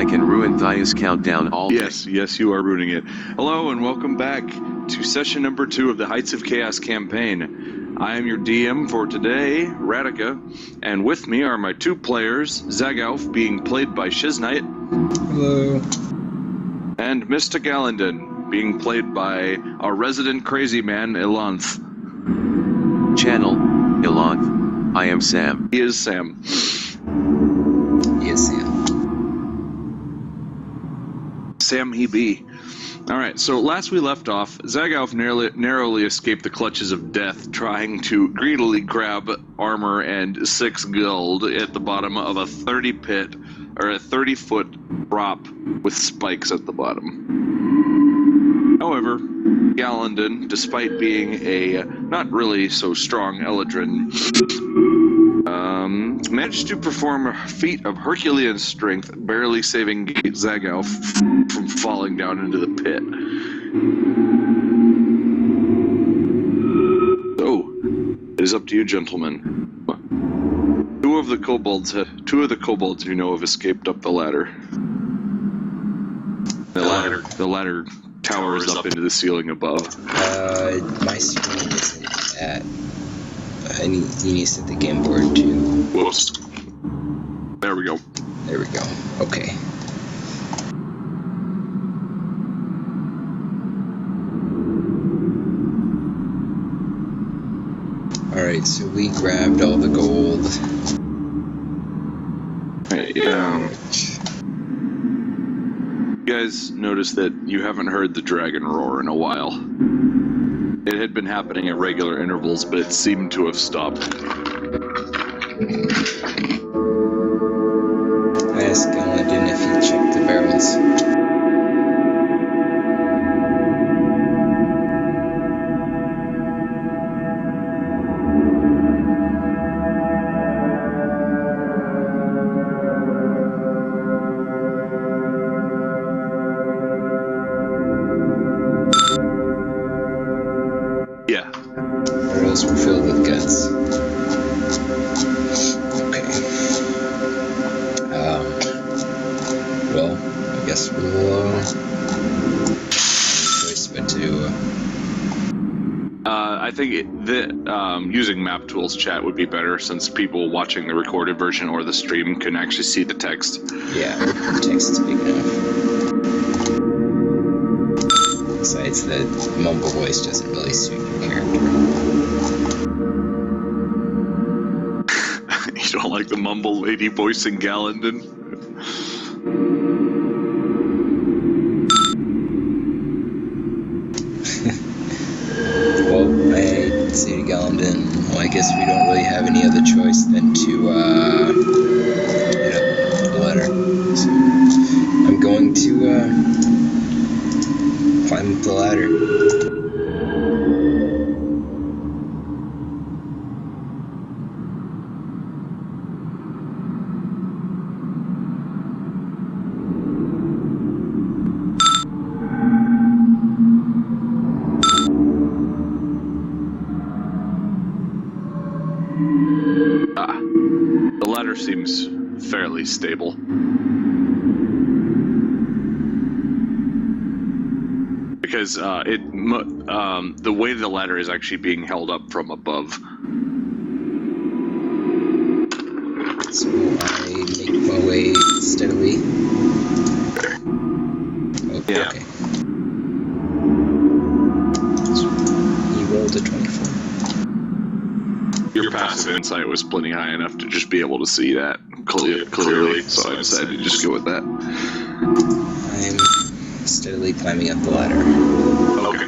I can ruin Thias countdown all day. Yes, you are ruining it. Hello and welcome back to session number 2 of the Heights of Chaos campaign. I am your DM for today, Radika, and with me are my 2 players, Zagauf, being played by Shiznite. Hello. And Mr. Gallandon, being played by our resident crazy man, Ilanth. Channel, Ilanth. I am Sam. He is Sam. Yes, Sam. Sam he be. Alright, so last we left off, Zagauf narrowly escaped the clutches of death, trying to greedily grab armor and 6 gold at the bottom of a 30-foot drop with spikes at the bottom. However, Gallandon, despite being a not really so strong Eladrin, managed to perform a feat of Herculean strength, barely saving Zagauf from falling down into the pit. So, it is up to you, gentlemen. Two of the kobolds you know have escaped up the ladder. The ladder towers up into the ceiling above. My screen isn't at... he needs to the game board too. Whoops. There we go. There we go. Okay. Alright, so we grabbed all the gold. Hey, you guys noticed that you haven't heard the dragon roar in a while. It had been happening at regular intervals, but it seemed to have stopped. I asked Gallandon if he checked the barrels. Yeah. Barrels were filled with guts. Okay. Well, I guess we'll, choice but to, I think using map tools chat would be better, since people watching the recorded version or the stream can actually see the text. yeah, the text is big enough. Besides, the mumble voice doesn't really suit your character. You don't like the mumble lady voice in Gallandon? Well, I say to Gallandon, well, I guess we don't really have any other choice than to, hit up the ladder. So, I'm going to, climb up the ladder. The ladder seems fairly stable. Because the way the ladder is actually being held up from above. So I make my way steadily. Okay. Yeah. Okay. So you rolled a 24. Your passive insight was plenty high enough to just be able to see that clearly, so I decided to just go with that. I'm steadily climbing up the ladder. Okay.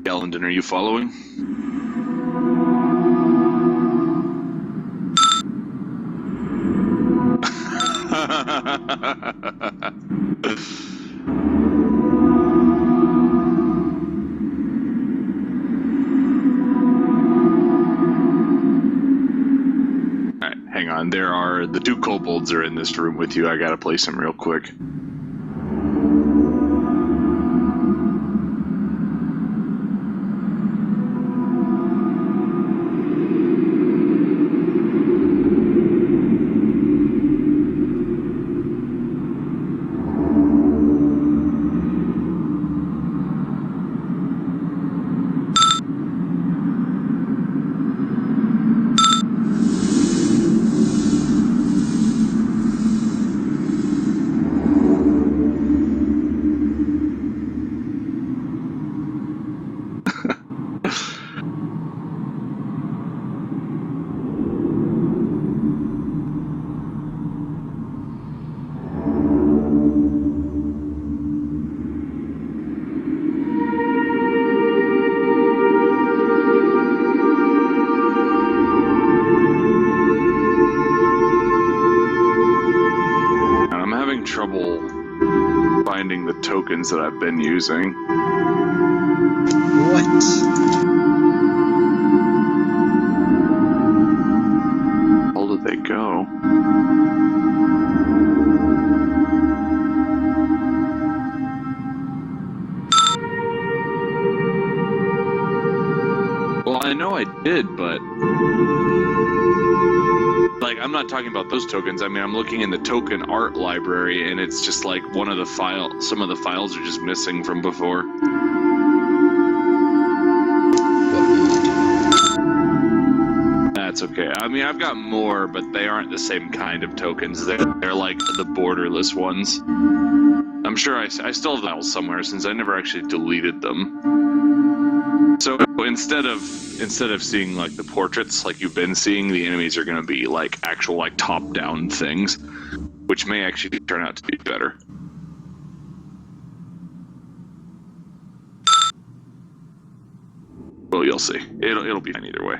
Gallandon, are you following? Alright, hang on. The 2 kobolds are in this room with you. I gotta place them real quick. trouble finding the tokens that I've been using. What? Where did they go? Well, I know I did, but like, I'm not talking about those tokens. I mean, I'm looking in the token art library, and it's just like some of the files are just missing from before. That's okay. I mean, I've got more, but they aren't the same kind of tokens. They're like the borderless ones. I'm sure I still have files somewhere since I never actually deleted them. So instead of seeing like the portraits like you've been seeing, the enemies are going to be like actual like top-down things, which may actually turn out to be better. Well, you'll see. It'll be fine either way.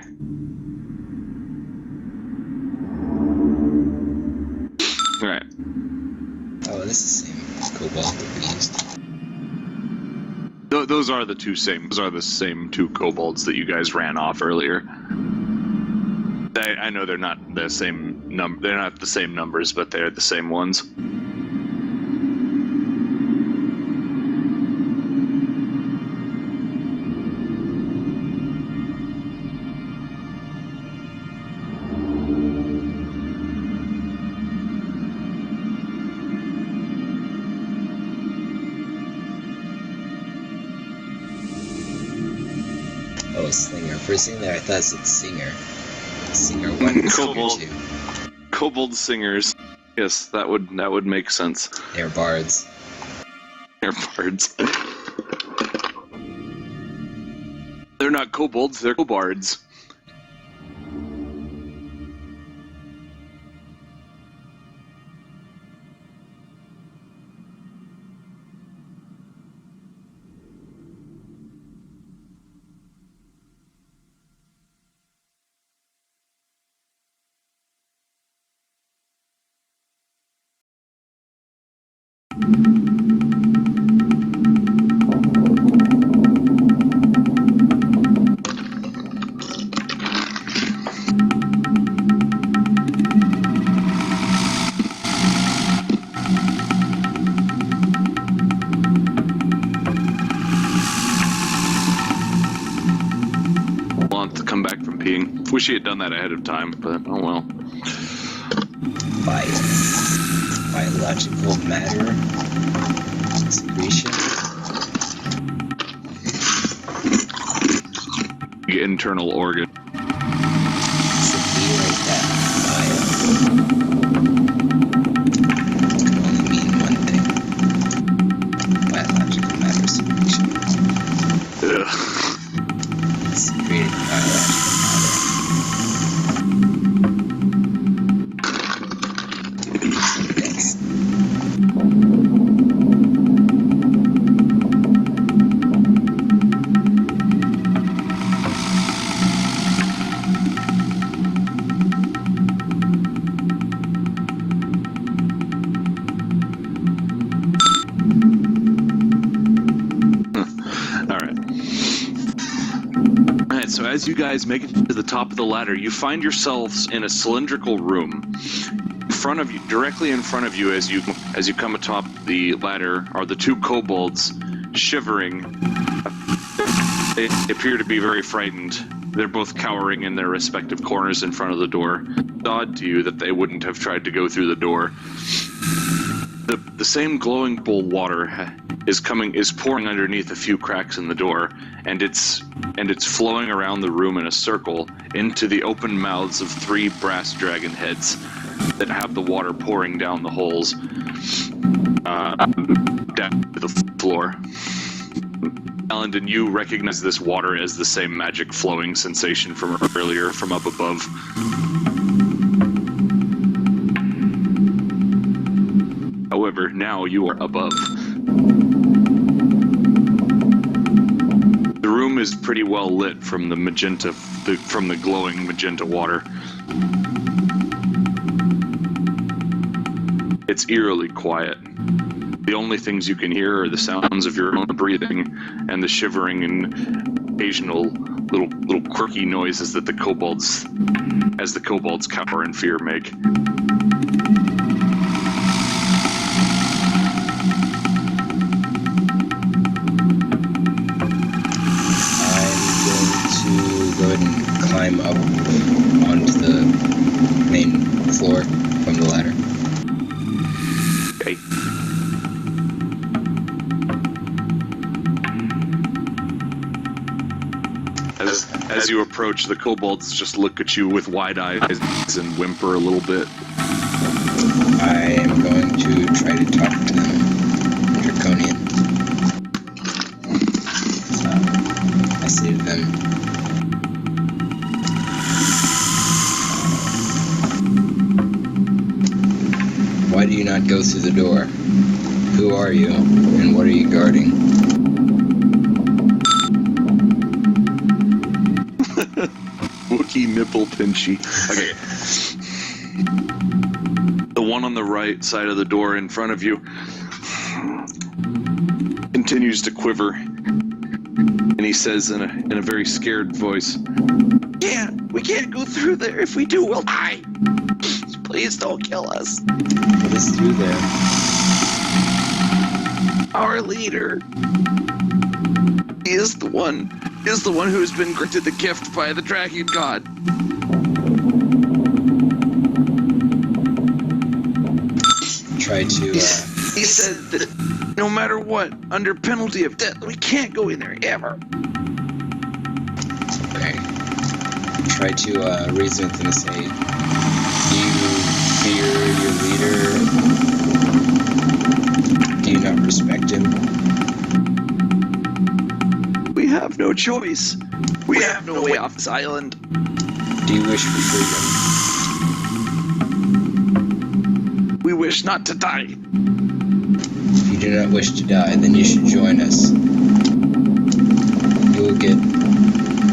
All right. Oh, this is the same cobalt that we used. Those are the same two kobolds that you guys ran off earlier. I know they're not the same they're not the same numbers, but they're the same ones. Oh, Slinger. For a second there, I thought it said Singer. Singer 1 and Singer 2. Kobold singers. Yes, that would make sense. They're bards. They're bards. They're not kobolds, they're kobards. Wish he had done that ahead of time, but oh well. Biological matter secretion. Internal organ. It's a B like that. Can only mean one thing. Biological matter secretion. Ugh. Secreted biological. So as you guys make it to the top of the ladder, you find yourselves in a cylindrical room. In front of you, directly in front of you, as you come atop the ladder, are the two kobolds shivering. They appear to be very frightened. They're both cowering in their respective corners in front of the door. It's odd to you that they wouldn't have tried to go through the door. The same glowing bowl water is pouring underneath a few cracks in the door, and it's flowing around the room in a circle into the open mouths of 3 brass dragon heads that have the water pouring down the holes down to the floor. Alan, you recognize this water as the same magic flowing sensation from earlier from up above. However, now you are above. The room is pretty well lit from the magenta, from the glowing magenta water. It's eerily quiet. The only things you can hear are the sounds of your own breathing and the shivering and occasional little quirky noises that the kobolds cower in fear make. Go ahead and climb up onto the main floor from the ladder. Okay. As you approach, the kobolds just look at you with wide eyes and whimper a little bit. I am going to try to talk to them. Draconian. I say to them, why do you not go through the door? Who are you, and what are you guarding? Wookie nipple pinchy. Okay. The one on the right side of the door in front of you continues to quiver, and he says in a very scared voice, "Yeah, we can't go through there. If we do, we'll die. Please don't kill us." What is through there? Our leader. He is the one who has been granted the gift by the dragon god. Try to, He said that no matter what, under penalty of death, we can't go in there ever. Okay. Try to, reason with him and say, do you fear your leader? Do you not respect him? We have no choice. We have no way off this island. Do you wish for freedom? We wish not to die. If you do not wish to die, then you should join us. You will get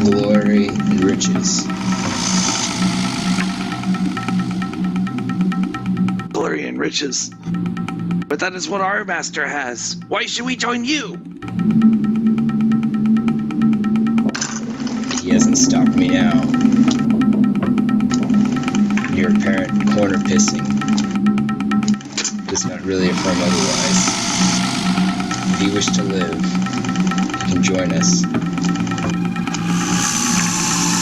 glory and riches. Glory and riches. But that is what our master has. Why should we join you? He hasn't stopped me now. Your apparent corner pissing does not really affirm otherwise. If you wish to live, you can join us.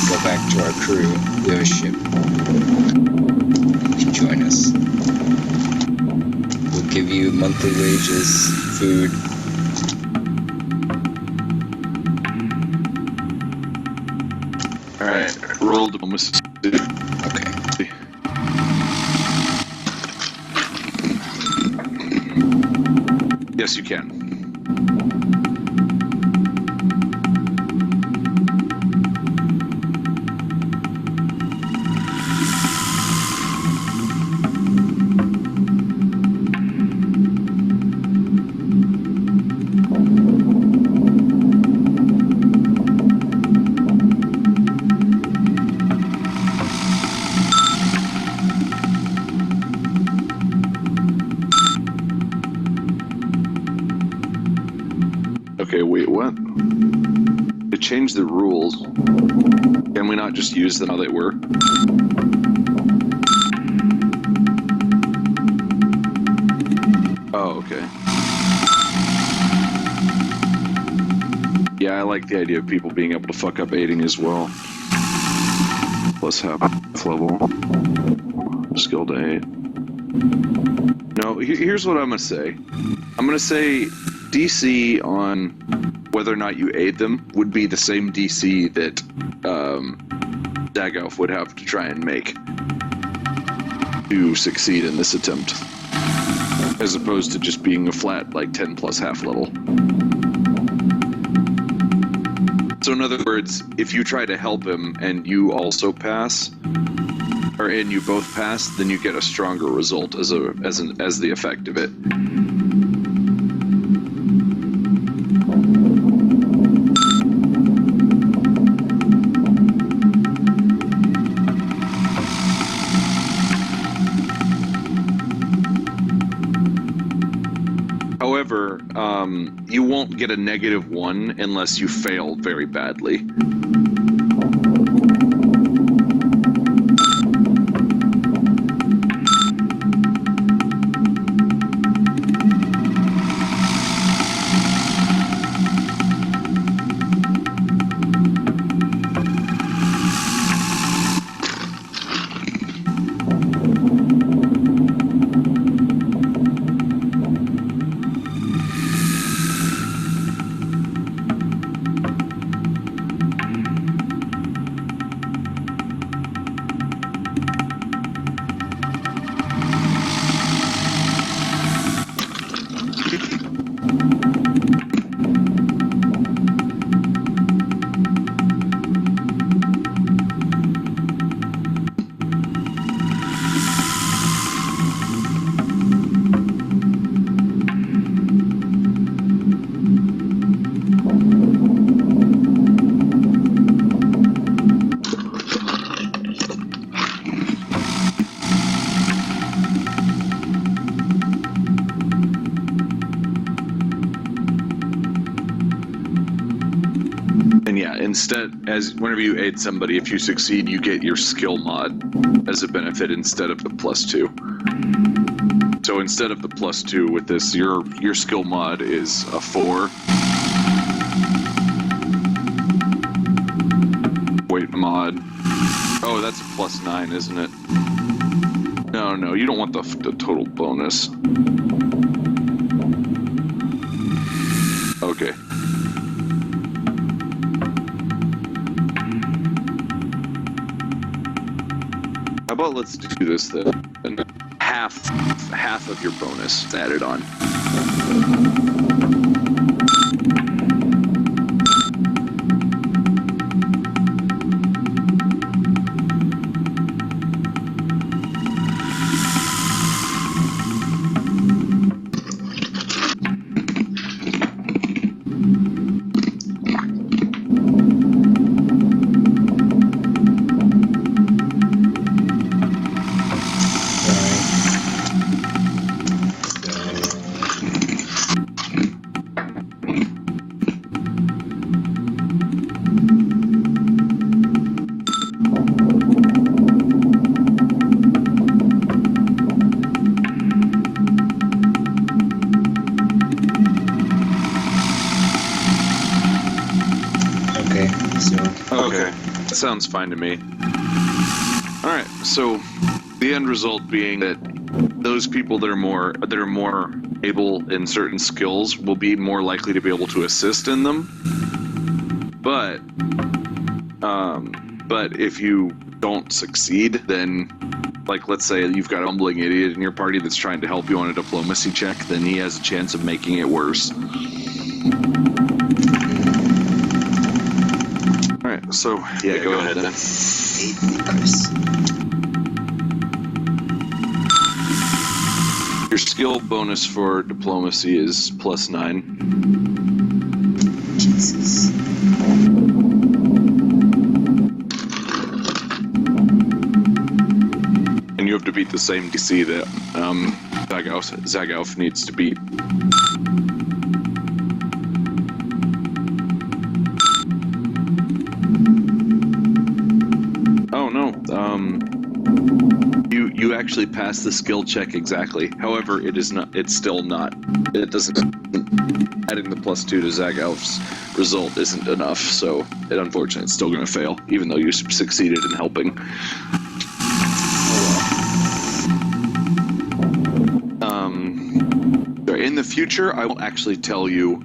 Go back to our crew. We have a ship. You can join us. We'll give you monthly wages, food. Alright, roll diplomacy. Okay. Yes, you can. Okay, wait, what? They changed the rules. Can we not just use them how they were? Oh, okay. Yeah, I like the idea of people being able to fuck up aiding as well. Plus half level. Skill to 8. No, here's what I'm gonna say. I'm gonna say DC on whether or not you aid them would be the same DC that Dagoff would have to try and make to succeed in this attempt, as opposed to just being a flat like 10 plus half level. So in other words, if you try to help him and you also pass, and you both pass, then you get a stronger result as the effect of it. However, you won't get a -1 unless you fail very badly. And yeah, instead, as whenever you aid somebody, if you succeed, you get your skill mod as a benefit instead of the +2. So instead of the +2 with this, your skill mod is a 4. Wait, mod. Oh, that's a +9, isn't it? No, you don't want the total bonus. Okay. How about let's do this then? And half of your bonus added on. Okay, that sounds fine to me. Alright, so the end result being that those people that are more able in certain skills will be more likely to be able to assist in them. But if you don't succeed, then, like, let's say you've got a bumbling idiot in your party that's trying to help you on a diplomacy check, then he has a chance of making it worse. Alright, so, yeah, go ahead then. Your skill bonus for diplomacy is +9. Jesus. And you have to beat the same DC that Zagauf needs to beat. Oh no, you actually passed the skill check exactly. However, it's still not. It doesn't. Adding the +2 to Zagauf's result isn't enough, so unfortunately it's still going to fail, even though you succeeded in helping. In the future, I will actually tell you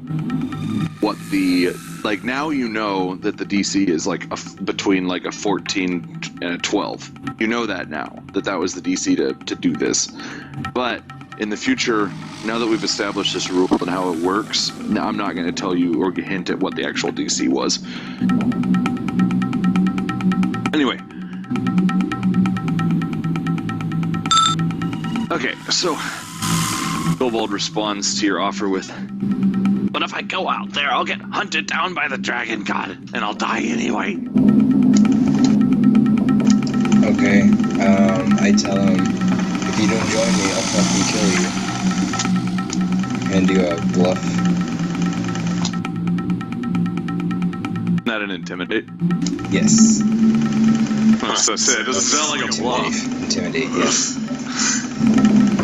what the, like, now you know that the DC is like between like a 14 and a 12. You know that now, that was the DC to do this. But in the future, now that we've established this rule and how it works, now I'm not going to tell you or hint at what the actual DC was. Anyway. Okay, so Kobold responds to your offer with, "But if I go out there, I'll get hunted down by the dragon god, and I'll die anyway." Okay, I tell him, if you don't join me, I'll fucking kill you. And do a bluff. Not an intimidate. Yes. So it doesn't sound like a bluff. Intimidate, yes.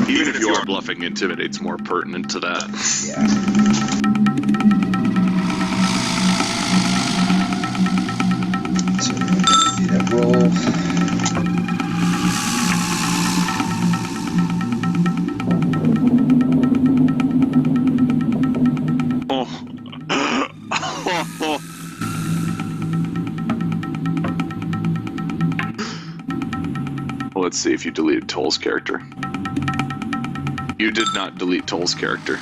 Even if you are bluffing, intimidate's more pertinent to that. Yeah. So we're gonna do that roll. Let's see if you deleted Toll's character. You did not delete Toll's character.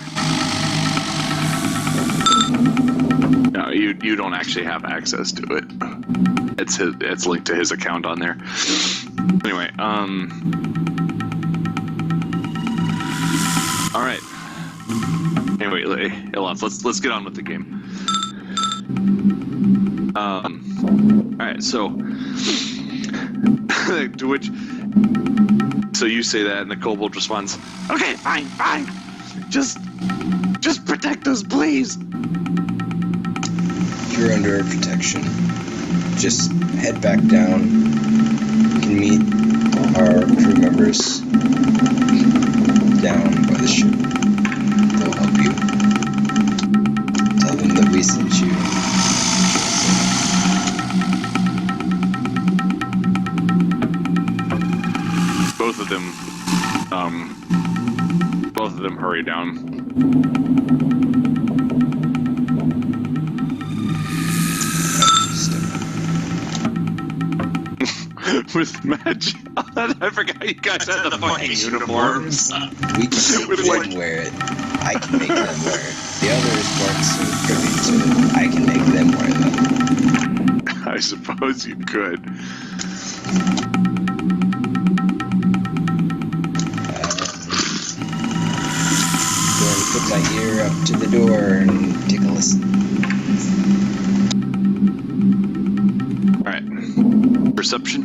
No, you don't actually have access to it. It's linked to his account on there. Anyway, all right. Anyway, Ilaf, let's get on with the game. All right, so to which. So you say that, and the kobold responds, "Okay, fine. Just protect us, please." You're under protection. Just head back down. You can meet our crew members down by the ship. They'll help you. Tell them that we sent you. Both of them hurry down. With magic. I forgot you guys had the fucking uniforms. We can make them wear it. I can make them wear it. The others weren't so privy to it. I can make them wear them. I suppose you could. Put my ear up to the door and take a listen. Alright. Perception.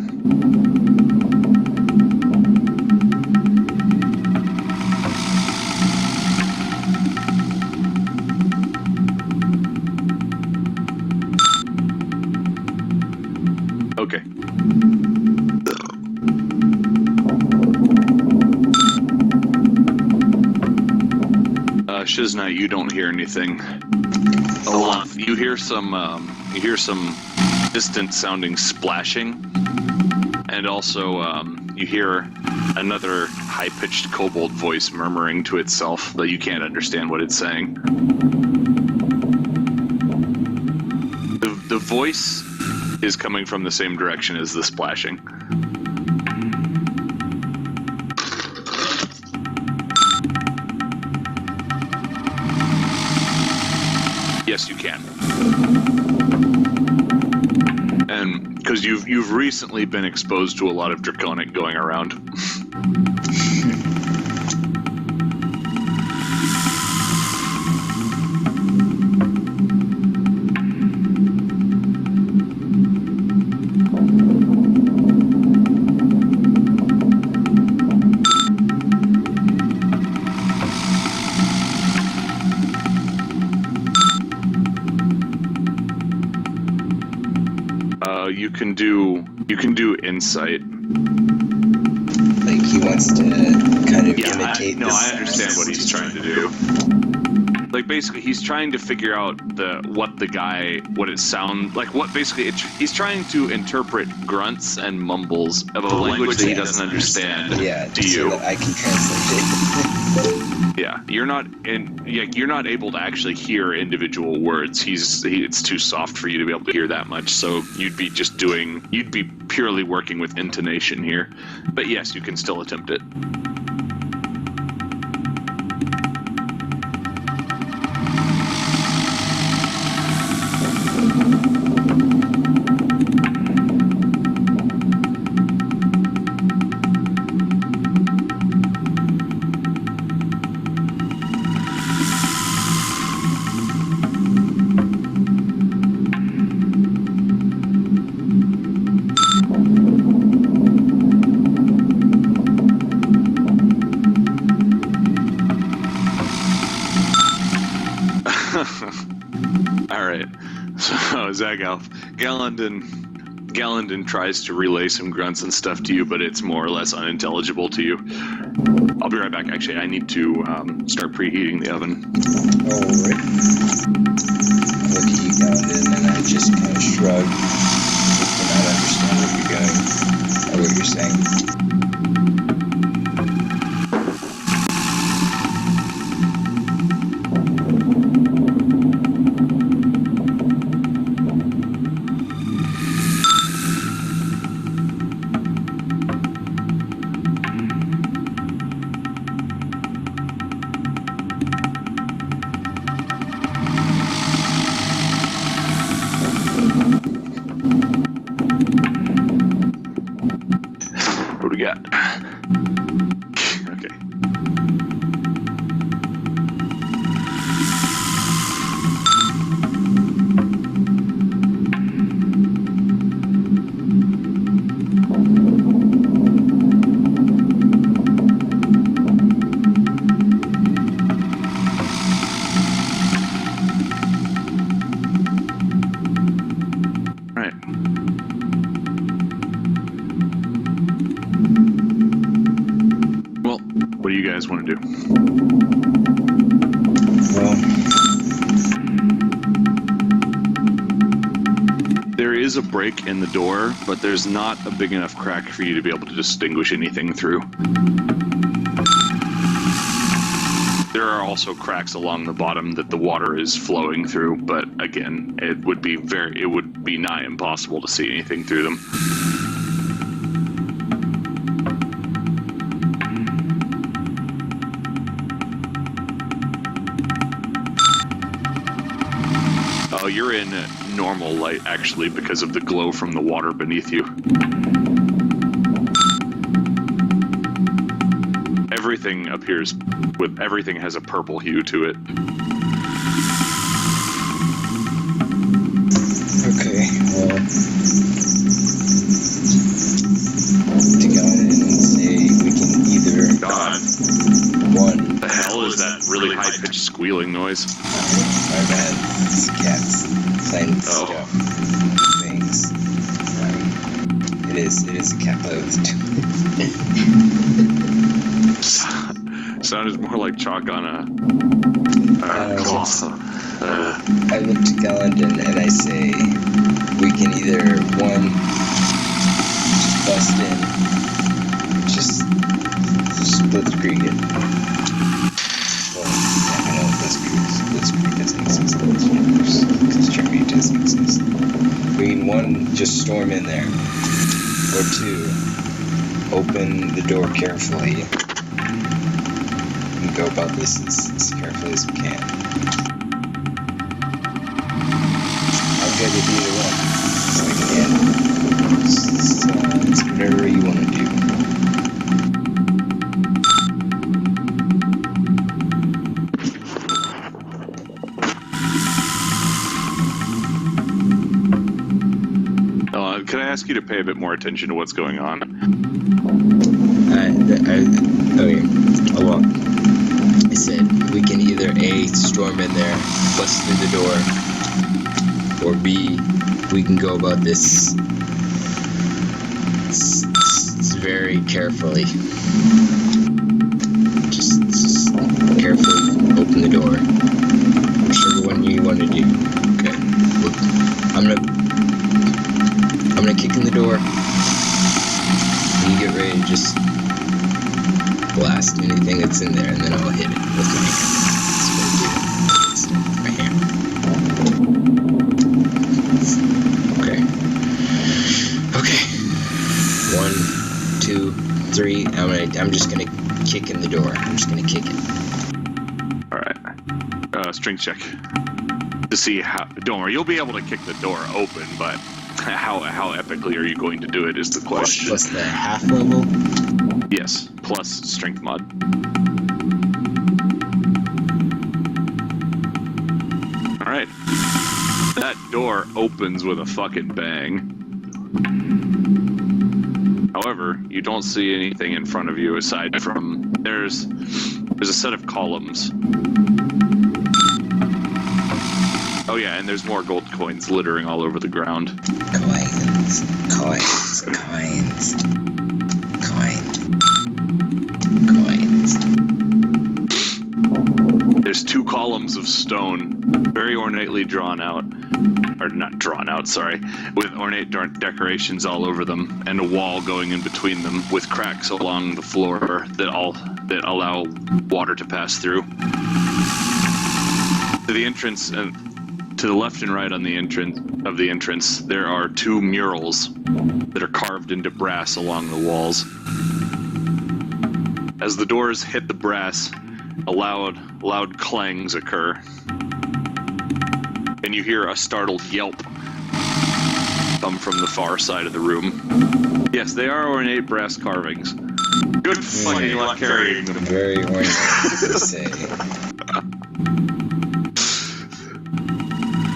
Okay. Shizna, you don't hear anything. Olaf, you hear some distant sounding splashing, and also you hear another high-pitched kobold voice murmuring to itself that you can't understand what it's saying. The voice is coming from the same direction as the splashing. Yes, you can. And because you've recently been exposed to a lot of draconic going around. You can do insight. Like he wants to kind of imitate. I understand what he's trying to do. Like basically, he's trying to figure out what it sounds like. He's trying to interpret grunts and mumbles of a language that he doesn't understand. Yeah, to you, so that I can translate it. Yeah, you're not able to actually hear individual words. It's too soft for you to be able to hear that much. So you'd be purely working with intonation here. But yes, you can still attempt it. right. So Zagalf, Gallandon tries to relay some grunts and stuff to you, but it's more or less unintelligible to you. I'll be right back. Actually, I need to start preheating the oven. Alright. I look at you, Gallandon, and I just kind of shrug. I not understand what you're doing, or what you're saying. What do we got? Okay. Right. Well, what do you guys want to do? Well, There is a break in the door, but there's not a big enough crack for you to be able to distinguish anything through. There are also cracks along the bottom that the water is flowing through, but again, it would be nigh impossible to see anything through them. Oh, you're in normal light, actually, because of the glow from the water beneath you. Everything everything has a purple hue to it. okay, well, to go in and say we can either God, one. the hell is that really high-pitched squealing noise? My bad. It's cats playing with Oh. stuff. Things. It is a cat play with Sounded more like chalk on a cloth. I look to Gallandon and I say, we can either, one, just bust in, just Blitzkrieg it. Well, I know Blitzkrieg doesn't exist in this universe, because Jeremy doesn't exist. We can, one, just storm in there, or two, open the door carefully, and go about this as carefully as we can. I'm good with either one. So again, it's whatever you want to do. Could I ask you to pay a bit more attention to what's going on? Okay. Well, I said we can either A, storm in there, bust through the door, or B, we can go about this very carefully. Just carefully open the door. Whichever one you want to do. Okay. Look, I'm gonna kick in the door. And you get ready to just blast anything that's in there, and then I'll hit it with my hammer. That's what I do. My hammer. Okay. Okay. 1, 2, 3. I'm just gonna kick in the door. I'm just gonna kick it. All right. Strength check to see how. Don't worry, you'll be able to kick the door open, but how epically are you going to do it is the question. Plus the half level. Yes, plus strength mod. All right. That door opens with a fucking bang. However, you don't see anything in front of you aside from there's a set of columns. Oh, Oh yeah, and there's more gold coins littering all over the ground. Coins. There's 2 columns of stone, very ornately drawn out. Or not drawn out, sorry. With ornate decorations all over them, and a wall going in between them, with cracks along the floor that allow water to pass through. To the entrance, to the left and right on the entrance, there are 2 murals that are carved into brass along the walls. As the doors hit the brass, loud clangs occur, and you hear a startled yelp come from the far side of the room. Yes, they are ornate brass carvings. Good fucking luck carrying them. Very ornate, they say.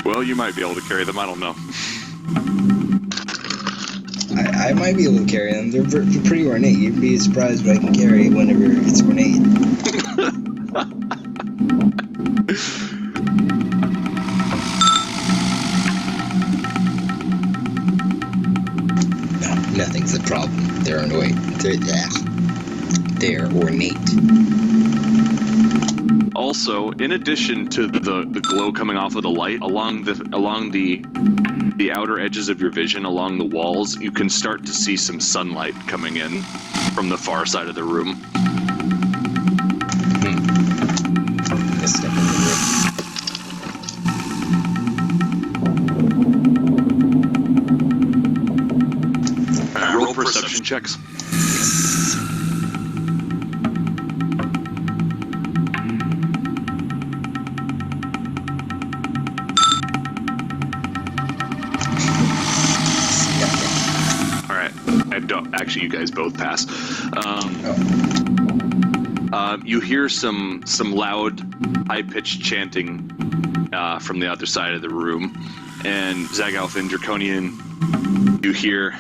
Well, you might be able to carry them, I don't know. I might be able to carry them. They're pretty ornate. You'd be surprised what I can carry whenever it's ornate. No, nothing's a problem. They're ornate. They're ornate. Also, in addition to the glow coming off of the light, along the outer edges of your vision, along the walls, you can start to see some sunlight coming in from the far side of the room. Let's step in the room. Roll perception checks. Actually, you guys both pass. You hear some loud, high-pitched chanting from the other side of the room, and Zagalf and Draconian, you hear,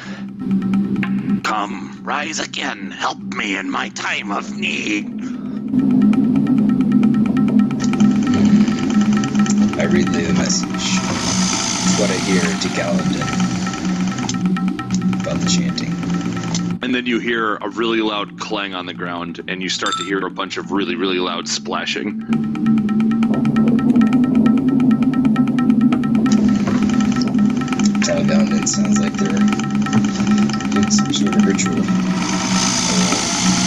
"Come, rise again, help me in my time of need." I relay the message. It's what I hear to Galadin about the chanting. And then you hear a really loud clang on the ground, and you start to hear a bunch of really, really loud splashing. Tell down, it sounds like they're doing some sort of ritual.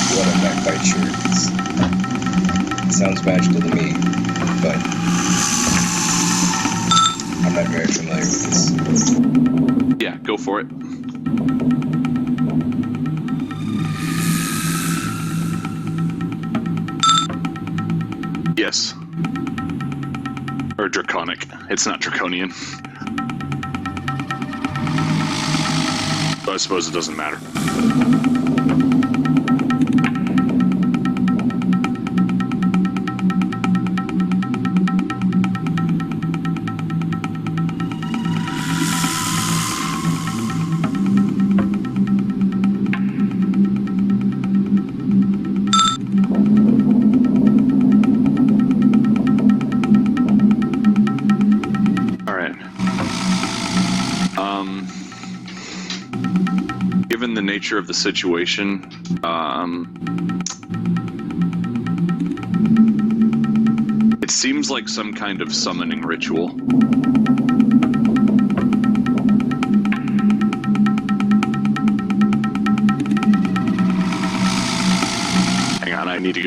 What I'm not quite sure. It sounds magical to me, but I'm not very familiar with this. Yeah, go for it. Yes. Or draconic. It's not draconian. But I suppose it doesn't matter. Given the nature of the situation, it seems like some kind of summoning ritual. Hang on, I need to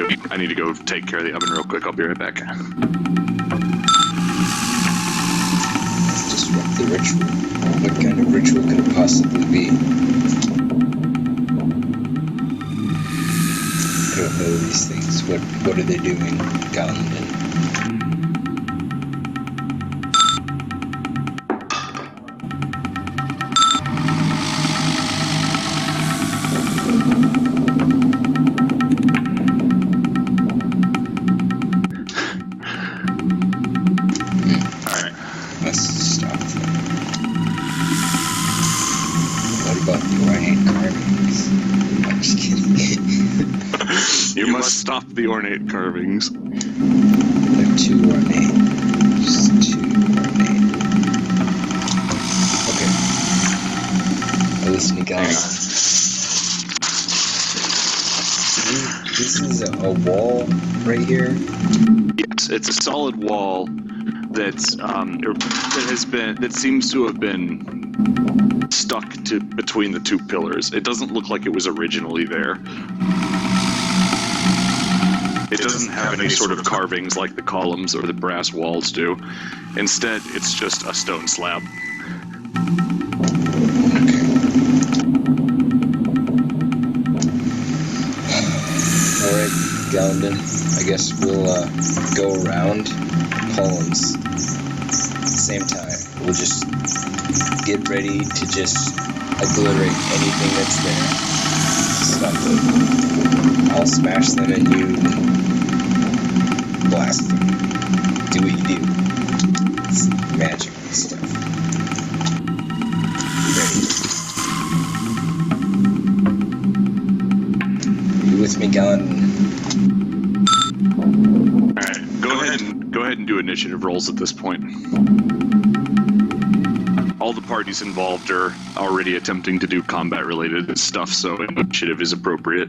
go take care of the oven real quick. I'll be right back. Let's disrupt the ritual. What kind of ritual could it possibly be? I don't know these things. What are they doing, Galadin? Alright. Let's stop them. What about the ornate carvings? I'm just kidding. You must stop the ornate carvings. They're too ornate. Just too ornate. Release me, guys. This is a wall right here. Yes, it's a solid wall that seems to have been stuck to between the two pillars. It doesn't look like it was originally there. It doesn't have any sort of carvings like the columns or the brass walls do. Instead, it's just a stone slab. Alright, Galendon, I guess we'll go around columns at the same time. We'll just get ready to just obliterate anything that's there. Stuff them. I'll smash them and you blast them. Do what you do. It's magic stuff. Ready? Are you with me, Galendon? Alright, go ahead and do initiative rolls at this point. All the parties involved are already attempting to do combat-related stuff, so initiative is appropriate.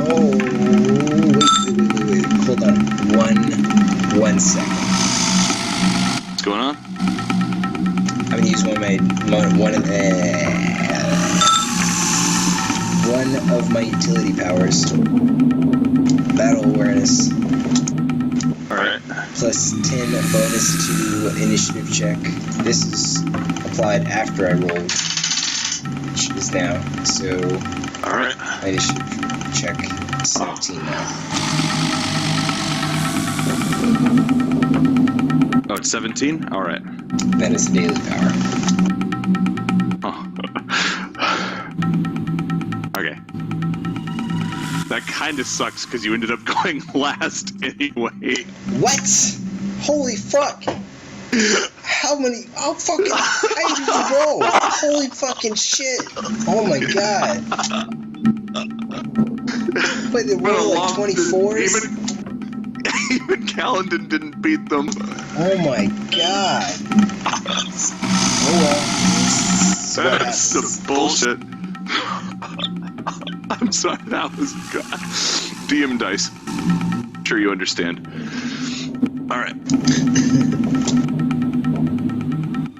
Oh, wait. Hold on. One second. What's going on? I'm gonna use one of my utility powers. Battle awareness. Alright. Plus 10 bonus to initiative check. This is applied after I rolled, which is now. So, Alright. my initiative check is 17 now. Oh, it's 17? Alright. That is a daily power. Oh. Okay. That kind of sucks because you ended up going last anyway. What? Holy fuck! How many? Oh fucking! How did you roll? Holy fucking shit! Oh my god! Wait, they rolled like 24s? Even Calendon didn't beat them. Oh my god! Oh well. That's some bullshit. I'm sorry, that was DM dice. Sure you understand. Alright.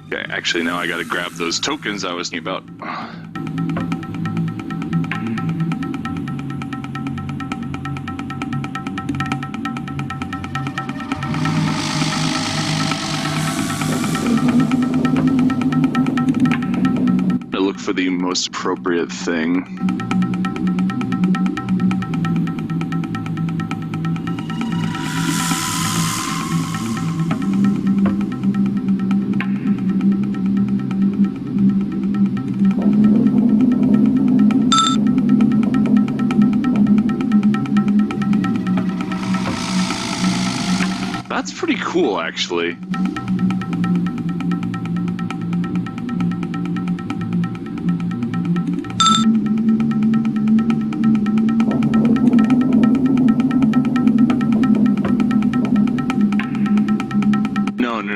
Okay, actually now I gotta grab those tokens I was thinking about. I look for the most appropriate thing. That's pretty cool, actually.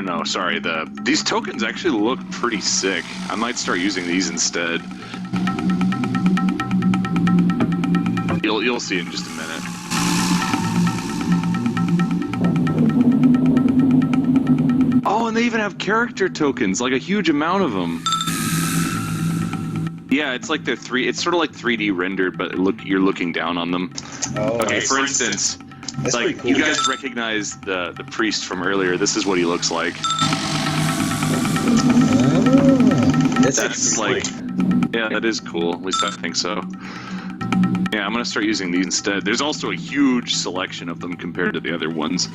No, sorry. These tokens actually look pretty sick. I might start using these instead. You'll see in just a minute. Oh, and they even have character tokens, like a huge amount of them. Yeah, it's like it's sort of like 3D rendered, but you're looking down on them. Oh, okay, for instance, that's like cool. you guys recognize the priest from earlier. This is what he looks like. Oh, That's like, yeah, that is cool. At least I think so. Yeah, I'm gonna start using these instead. There's also a huge selection of them compared to the other ones.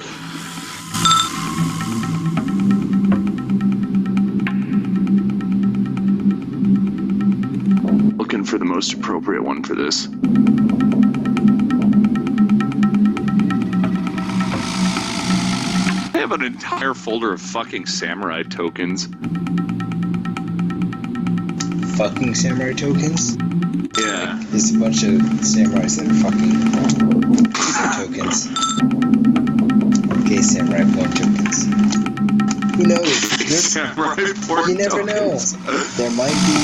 Looking for the most appropriate one for this. I have an entire folder of fucking samurai tokens. Fucking samurai tokens? Yeah. There's a bunch of samurais that are fucking tokens. Gay samurai porn tokens. Who knows? You never know. There might be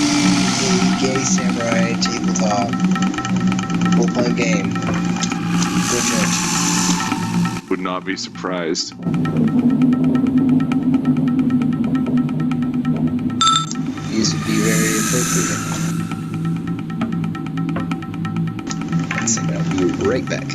a gay samurai tabletop role-playing game. Go judge. Would not be surprised. These would be very appropriate. One second, I'll be right back.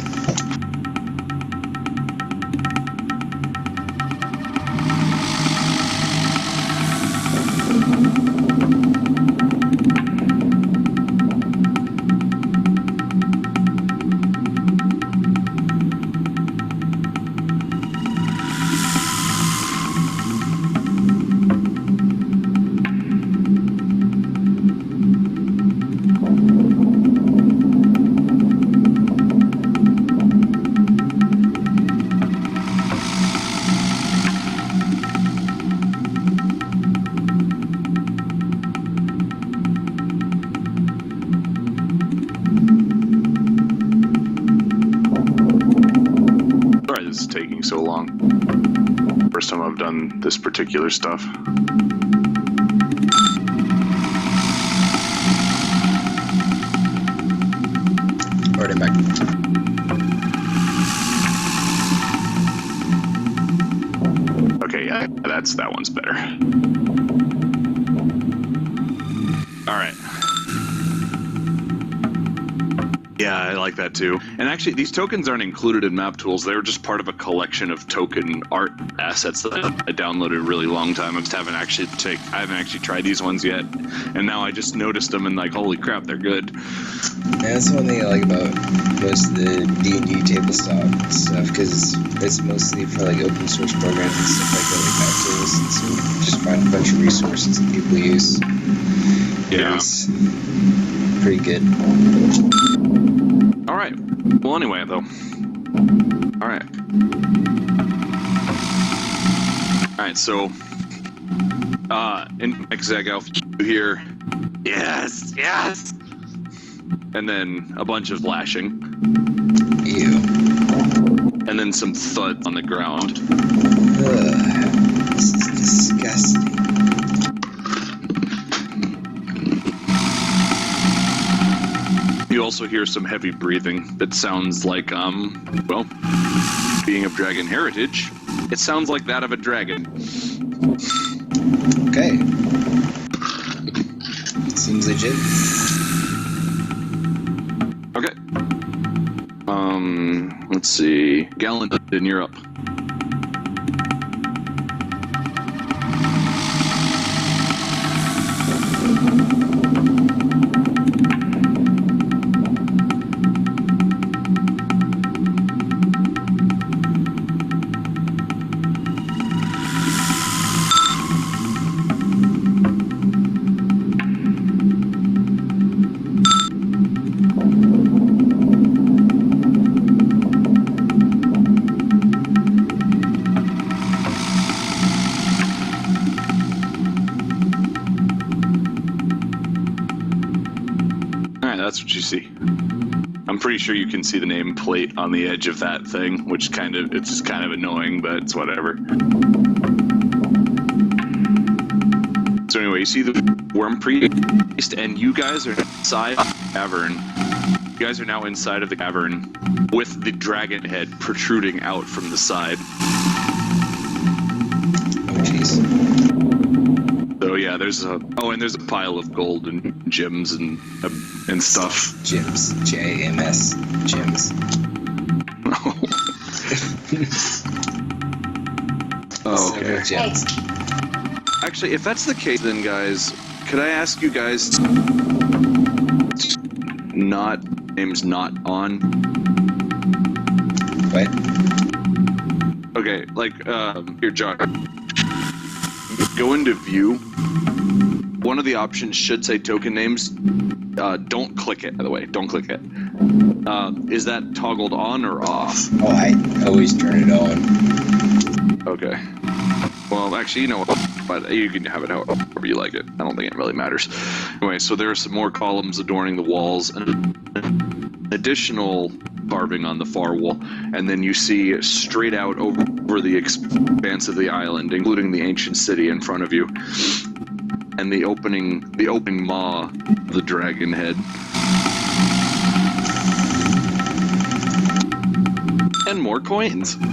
This is taking so long. First time I've done this particular stuff. Alright, I'm back. Okay, yeah, that one's better. Alright. Yeah, I like that too. And actually, these tokens aren't included in map tools. They were just part of a collection of token art assets that I downloaded a really long time. I haven't actually tried these ones yet. And now I just noticed them and like, holy crap, they're good. And that's one thing I like about most of the D&D tabletop stuff, because it's mostly for like open source programs and stuff like that, like map tools, and so you just find a bunch of resources that people use. Yeah. It's pretty good. Alright. Well, anyway, though. Alright. Alright, so... in Exeg Alpha here... Yes! Yes! And then a bunch of lashing. Ew. And then some thud on the ground. Ugh. This is disgusting. You also hear some heavy breathing that sounds like, well, being of dragon heritage, it sounds like that of a dragon. Okay. Seems legit. Okay. Let's see. Gallant in Europe. That's what you see. I'm pretty sure you can see the name plate on the edge of that thing, which it's just kind of annoying, but it's whatever. So anyway, you see the worm priest, and you guys are inside the cavern. You guys are now inside of the cavern with the dragon head protruding out from the side. Oh, jeez. So yeah, there's a pile of gold and gems and stuff. Gems. J-M-S. Gems. Oh, okay. Gems. Actually, if that's the case, then guys, could I ask you guys names not on? What? Okay, like here, John. Go into view. One of the options should say token names. Don't click it, by the way. Don't click it. Is that toggled on or off? Oh, I always turn it on. Okay. Well, actually, you know what? but you can have it however you like it. I don't think it really matters. Anyway, so there are some more columns adorning the walls, and additional carving on the far wall, and then you see straight out over the expanse of the island, including the ancient city in front of you, and the opening maw of the dragon head. And more coins. Coins.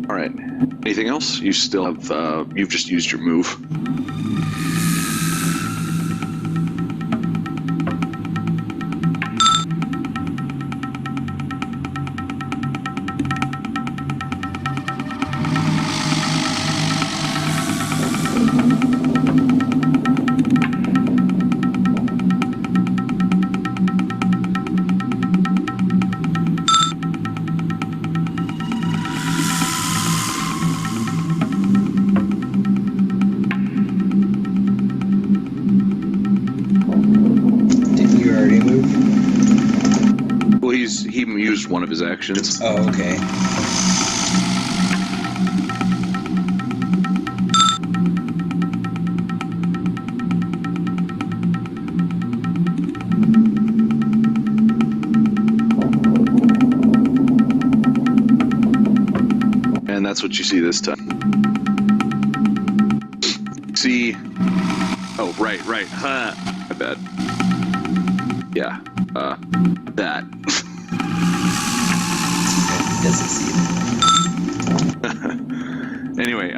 All right. Anything else? You still have. You've just used your move. He used one of his actions. Oh, okay. And that's what you see this time. See... Oh, right. Huh. My bad. Yeah. That. Doesn't see it. Anyway,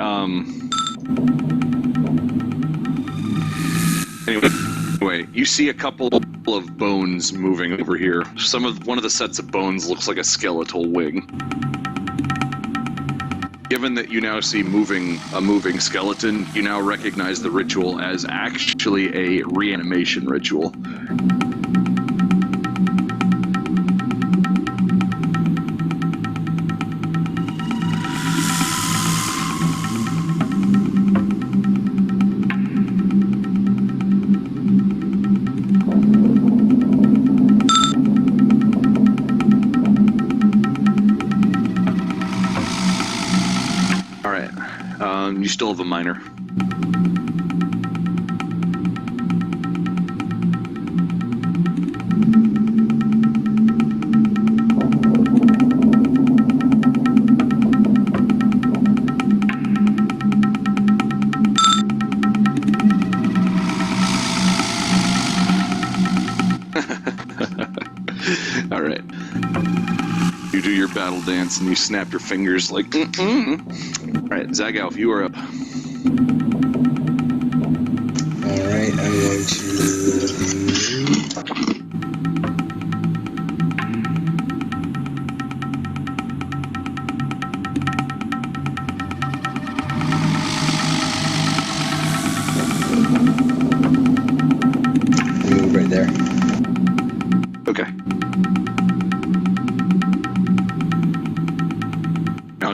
you see a couple of bones moving over here. One of the sets of bones looks like a skeletal wing. Given that you now see a moving skeleton, you now recognize the ritual as actually a reanimation ritual. You still have a minor. All right. You do your battle dance and you snap your fingers like. Alright, Zagalf, you are up. Alright, I'm going to... move right there. Okay. Now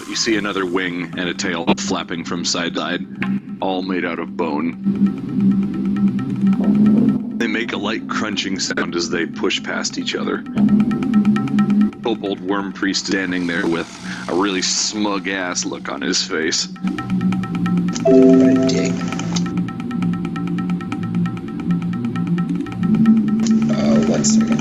you see another wing and a tail flapping from side to side, all made out of bone. They make a light crunching sound as they push past each other. Kobold Worm Priest standing there with a really smug ass look on his face. What a dick. One second.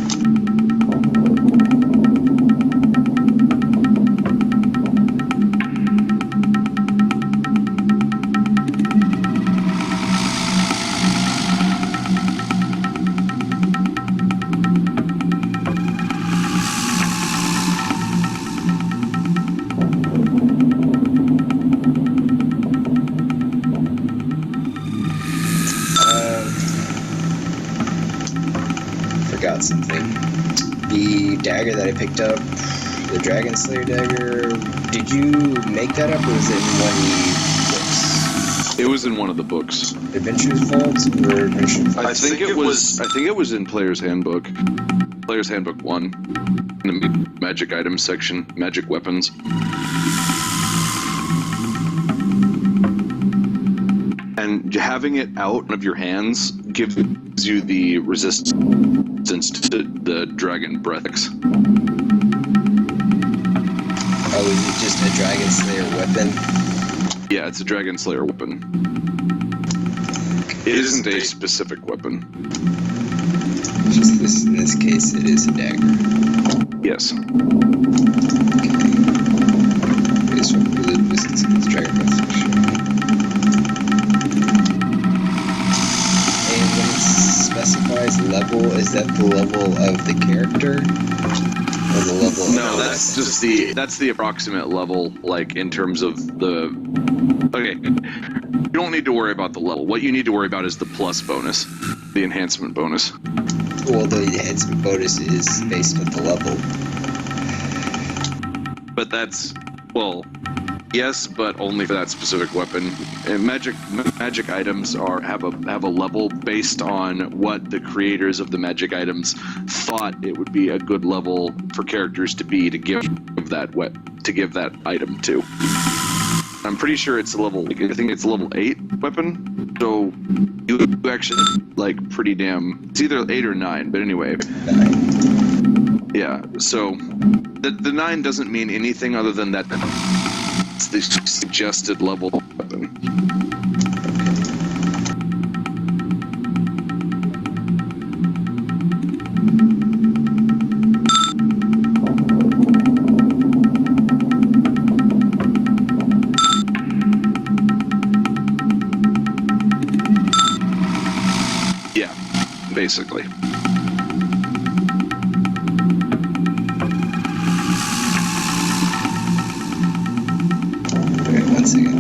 Forgot something. The dagger that I picked up, the Dragon Slayer dagger, did you make that up or was it in one of the books? It was in one of the books. Adventurer's Vault or Adventurer's Vault? I think it was in Player's Handbook. Player's Handbook 1. In the magic items section, magic weapons. And having it out of your hands gives you the resistance to the dragon breaths. Oh, is it just a Dragon Slayer weapon? Yeah, it's a Dragon Slayer weapon. It isn't a specific weapon. Just this, in this case, it is a dagger. Yes. Okay. This one really listens to this Dragon Breath for sure. And when it specifies level, is that the level of the character? Or the level of No, that's just that's the approximate level, like, in terms of the... Okay, you don't need to worry about the level. What you need to worry about is the plus bonus, the enhancement bonus. Well, the enhancement bonus is based on the level. But that's, well, yes, but only for that specific weapon. And magic items have a level based on what the creators of the magic items thought it would be a good level for characters to be to give that item to. I'm pretty sure it's a level. I think it's a level 8 weapon. So you actually like pretty damn. It's either 8 or 9, but anyway. 9. Yeah. So the 9 doesn't mean anything other than that. It's the suggested level weapon. Yeah, basically. Alright, 1 second.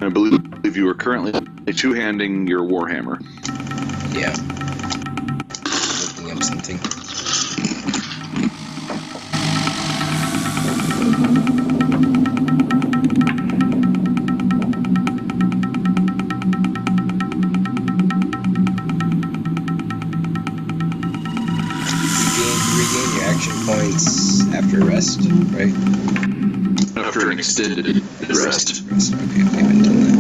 I believe you are currently two-handing your Warhammer. Yeah. Looking up something. You regain your action points after rest, right? After an extended rest. Rest. Okay, we haven't done that.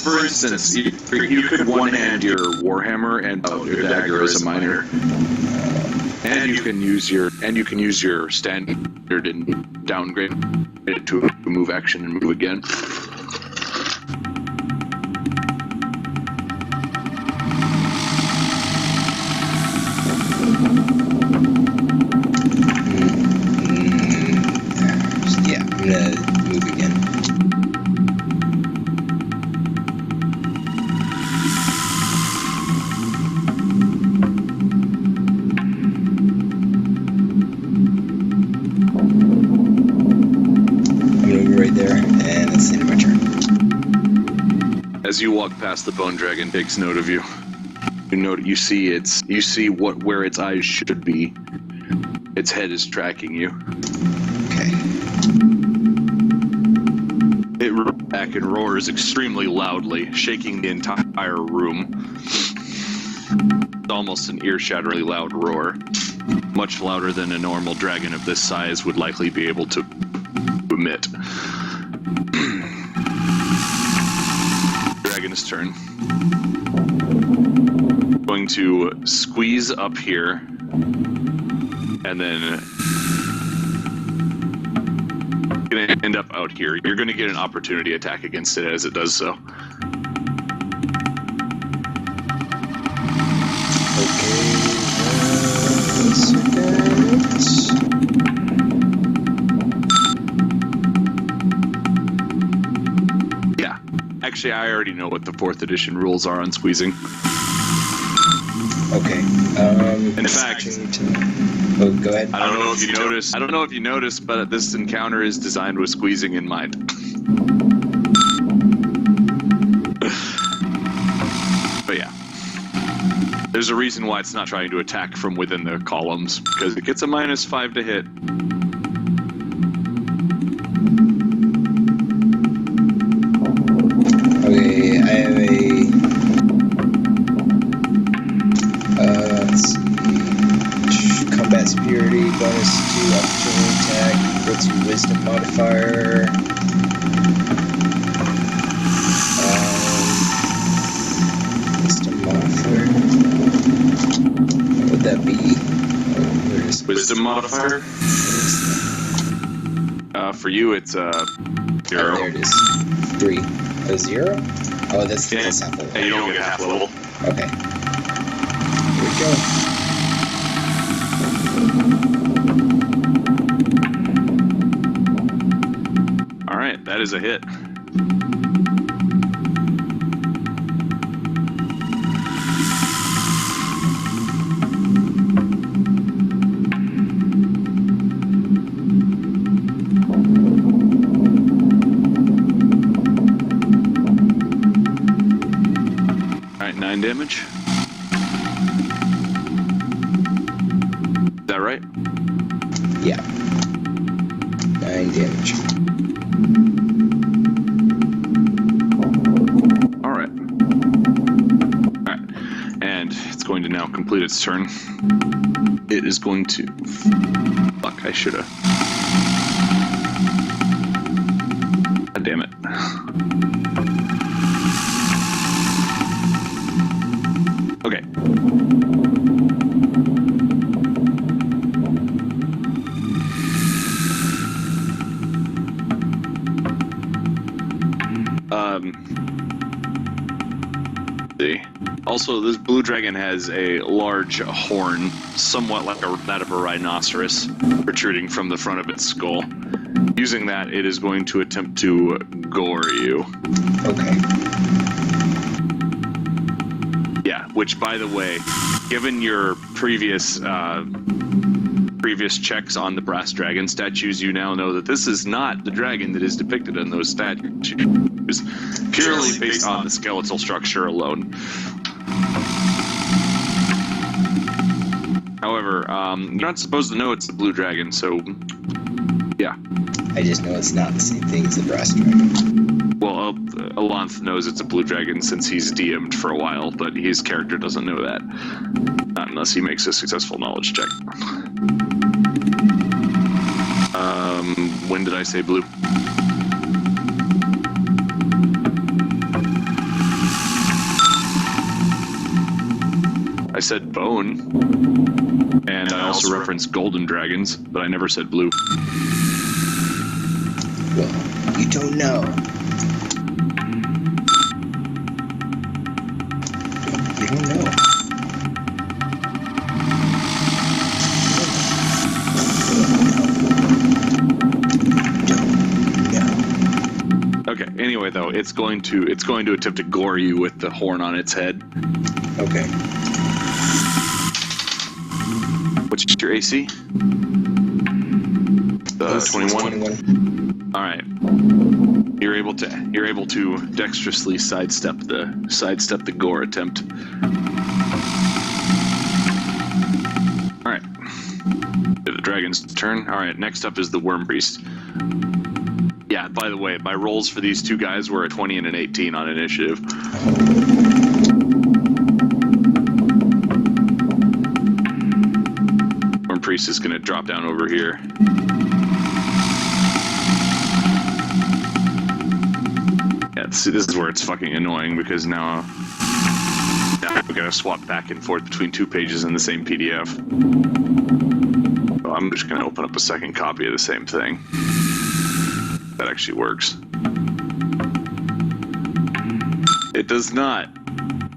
For instance, you could one-hand your Warhammer and your dagger as a minor, and you can use your standard and downgrade it to a move action and move again. Yeah, I'm gonna move again. As you walk past, the bone dragon takes note of you. You see where its eyes should be. Its head is tracking you. Okay. It roars back and roars extremely loudly, shaking the entire room. It's almost an ear-shatteringly loud roar, much louder than a normal dragon of this size would likely be able to emit. Dragon's turn. Going to squeeze up here, and then gonna end up out here. You're gonna get an opportunity attack against it as it does so. Yeah, actually, I already know what the 4th edition rules are on squeezing. Okay. In fact, oh, go ahead. I don't know if you noticed, but this encounter is designed with squeezing in mind. There's a reason why it's not trying to attack from within the columns, because it gets a -5 to hit. Okay, I have a... let's see... Combat Superiority, bonus to opportunity attack, equal to Wisdom modifier. Wisdom modifier. What would that be? Oh, where is Wisdom modifier? For you, it's 0. Oh, there it is. 3. A 0? Oh, that's half level. Yeah, you don't get half level. Okay. Here we go. Alright, that is a hit. Alright, 9 damage. Is that right? Yeah. 9 damage. Alright. Alright. And it's going to now complete its turn. It is going to... Fuck, I should've... God damn it. Okay. See. Also, this blue dragon has a large horn, somewhat like that of a rhinoceros, protruding from the front of its skull. Using that, it is going to attempt to gore you. Okay. Yeah, which, by the way, given your previous checks on the brass dragon statues, you now know that this is not the dragon that is depicted in those statues. Purely based on the skeletal structure alone. However, you're not supposed to know it's the blue dragon, so yeah. I just know it's not the same thing as the brass dragon. Well, Alonth knows it's a blue dragon since he's DM'd for a while, but his character doesn't know that. Not unless he makes a successful knowledge check. When did I say blue? I said bone, and I also referenced golden dragons, but I never said blue. Well, you don't know. You don't know. Okay. Anyway, though, it's going to attempt to gore you with the horn on its head. Okay. What's your AC? 21. All right. You're able to dexterously sidestep the gore attempt. All right. The dragon's turn. All right. Next up is the worm priest. Yeah. By the way, my rolls for these two guys were a 20 and an 18 on initiative. Worm priest is going to drop down over here. Yeah, see, this is where it's fucking annoying because now we gotta swap back and forth between two pages in the same PDF. So I'm just gonna open up a second copy of the same thing. That actually works. It does not.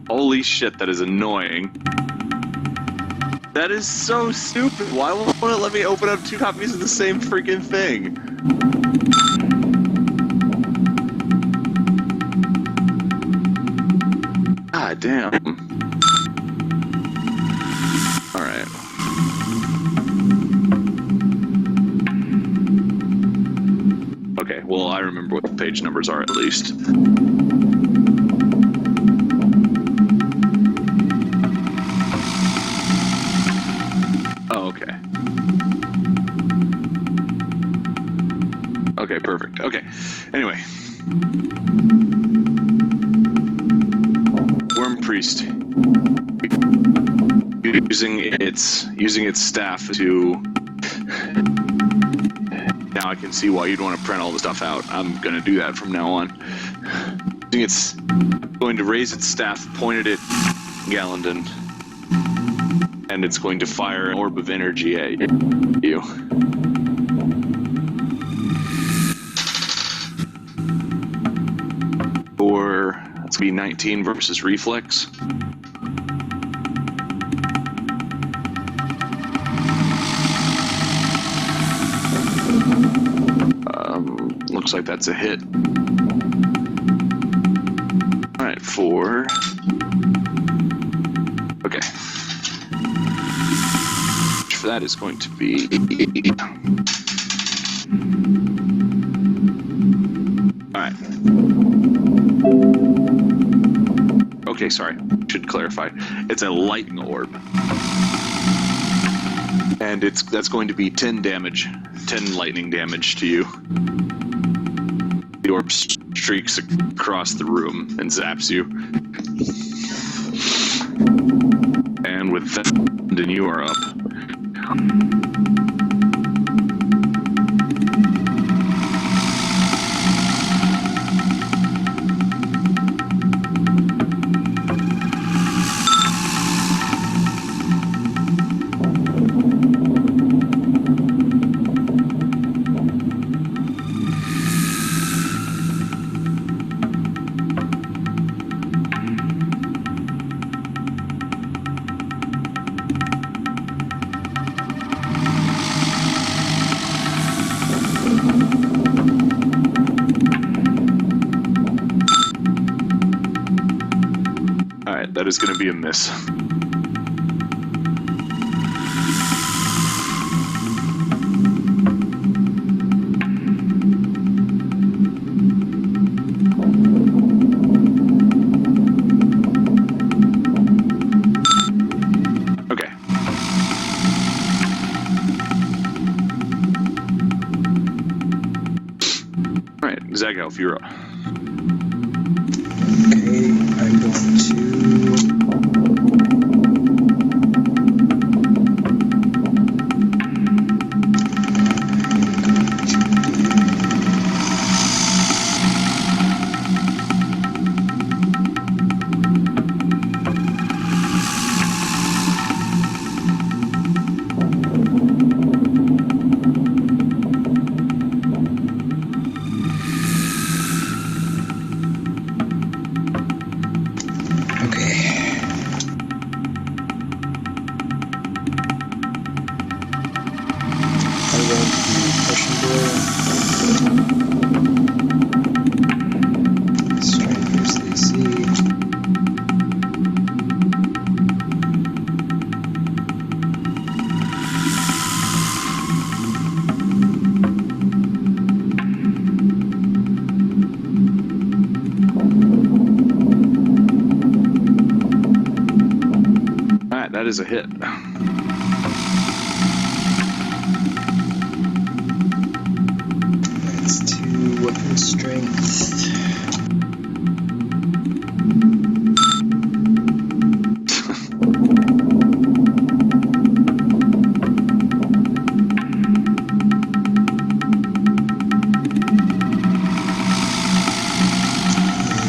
Holy shit, that is annoying. That is so stupid. Why won't it let me open up two copies of the same freaking thing? God damn. Alright. Okay, well, I remember what the page numbers are at least. priest, using its staff to. Now I can see why you'd want to print all the stuff out. I'm going to do that from now on. It's going to raise its staff pointed at Gallandon, and it's going to fire an orb of energy at you. Or it's going to be 19 versus reflex. Looks like that's a hit. Alright, 4. Okay. For that is going to be... Alright. Okay, sorry. Should clarify. It's a lightning orb. And that's going to be 10 damage. 10 lightning damage to you. The orb streaks across the room and zaps you. And with that, then you are up. That is going to be a miss. Okay. All right, Zagalf, you're up. Okay, I'm going to... That is a hit. That's 2 weapon strength.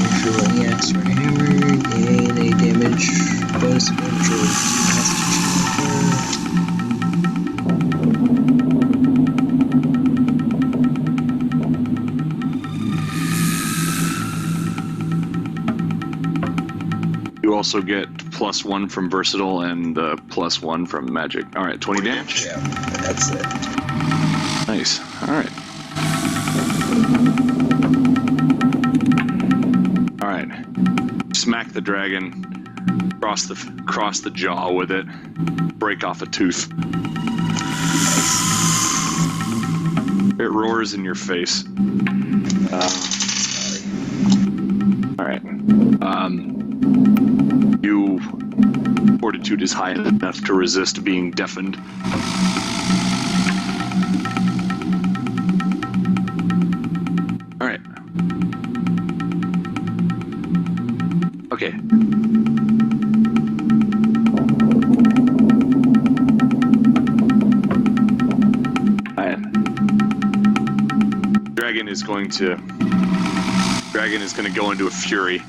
If you're running axe or a hammer, gain a damage bonus advantage or You also get +1 from versatile and +1 from magic. All right, 20 damage. Yeah, that's it. Nice. All right. All right. Smack the dragon. Cross the jaw with it. Break off a tooth. It roars in your face. All right. You fortitude is high enough to resist being deafened. All right. Okay. is going to go into a fury,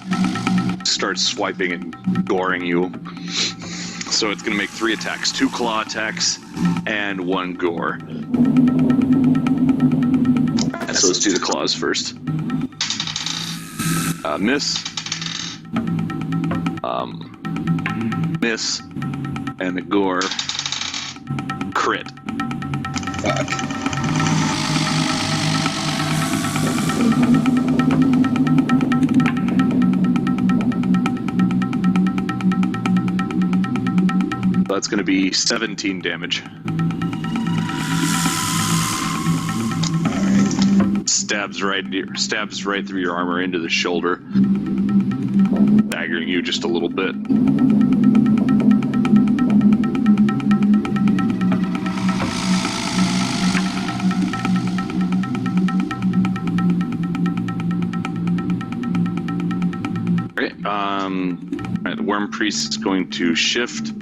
start swiping and goring you. So it's going to make 3 attacks, 2 claw attacks and 1 gore. So let's do the claws first. Miss. Miss. And the gore. Crit. Fuck. That's going to be 17 damage. Alright. Stabs right through your armor into the shoulder, staggering you just a little bit. Alright, the Worm Priest is going to shift.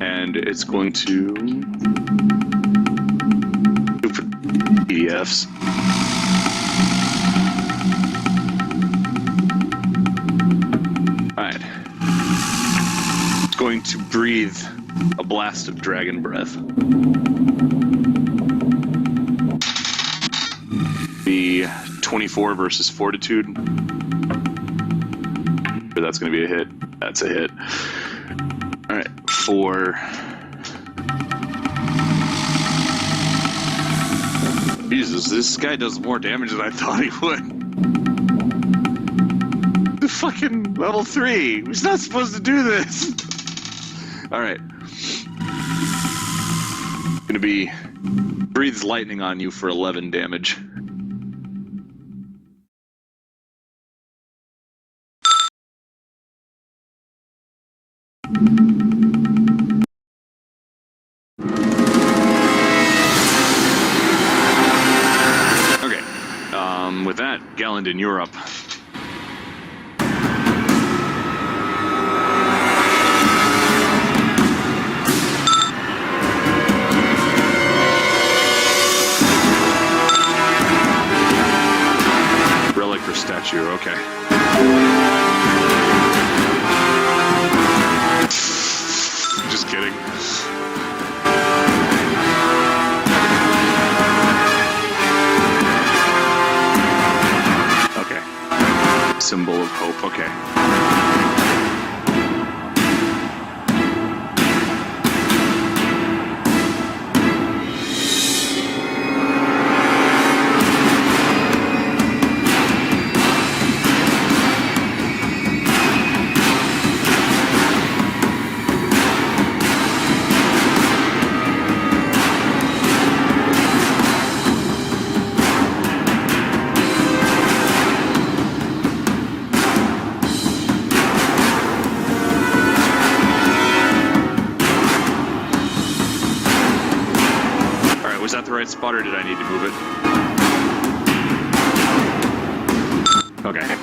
And it's going to go for PDFs. Alright. It's going to breathe a blast of dragon breath. Be 24 versus Fortitude. But that's going to be a hit. That's a hit. Alright, for... Jesus, this guy does more damage than I thought he would. The fucking level 3! He's not supposed to do this! Alright. Gonna be... breathes lightning on you for 11 damage. With that, Gallandon, you're up. Relic or statue, okay. Just kidding. Symbol of hope, okay. Was that the right spot, or did I need to move it? Okay.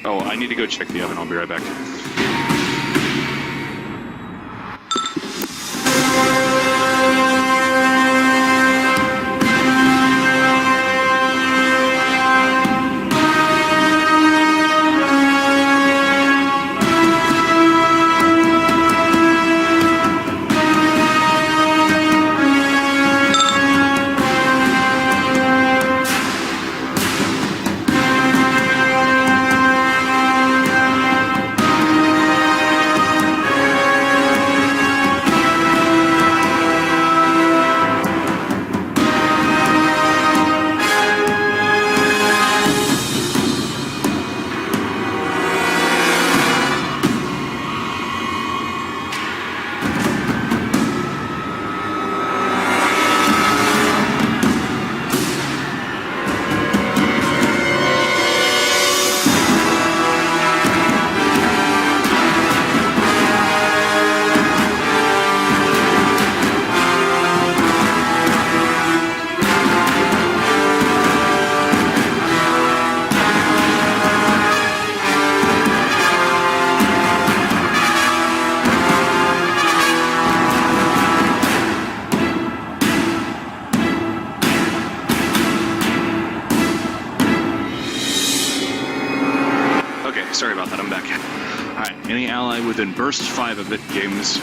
Oh, I need to go check the oven. I'll be right back. sorry about that, I'm back. Alright, any ally within burst 5 of it gains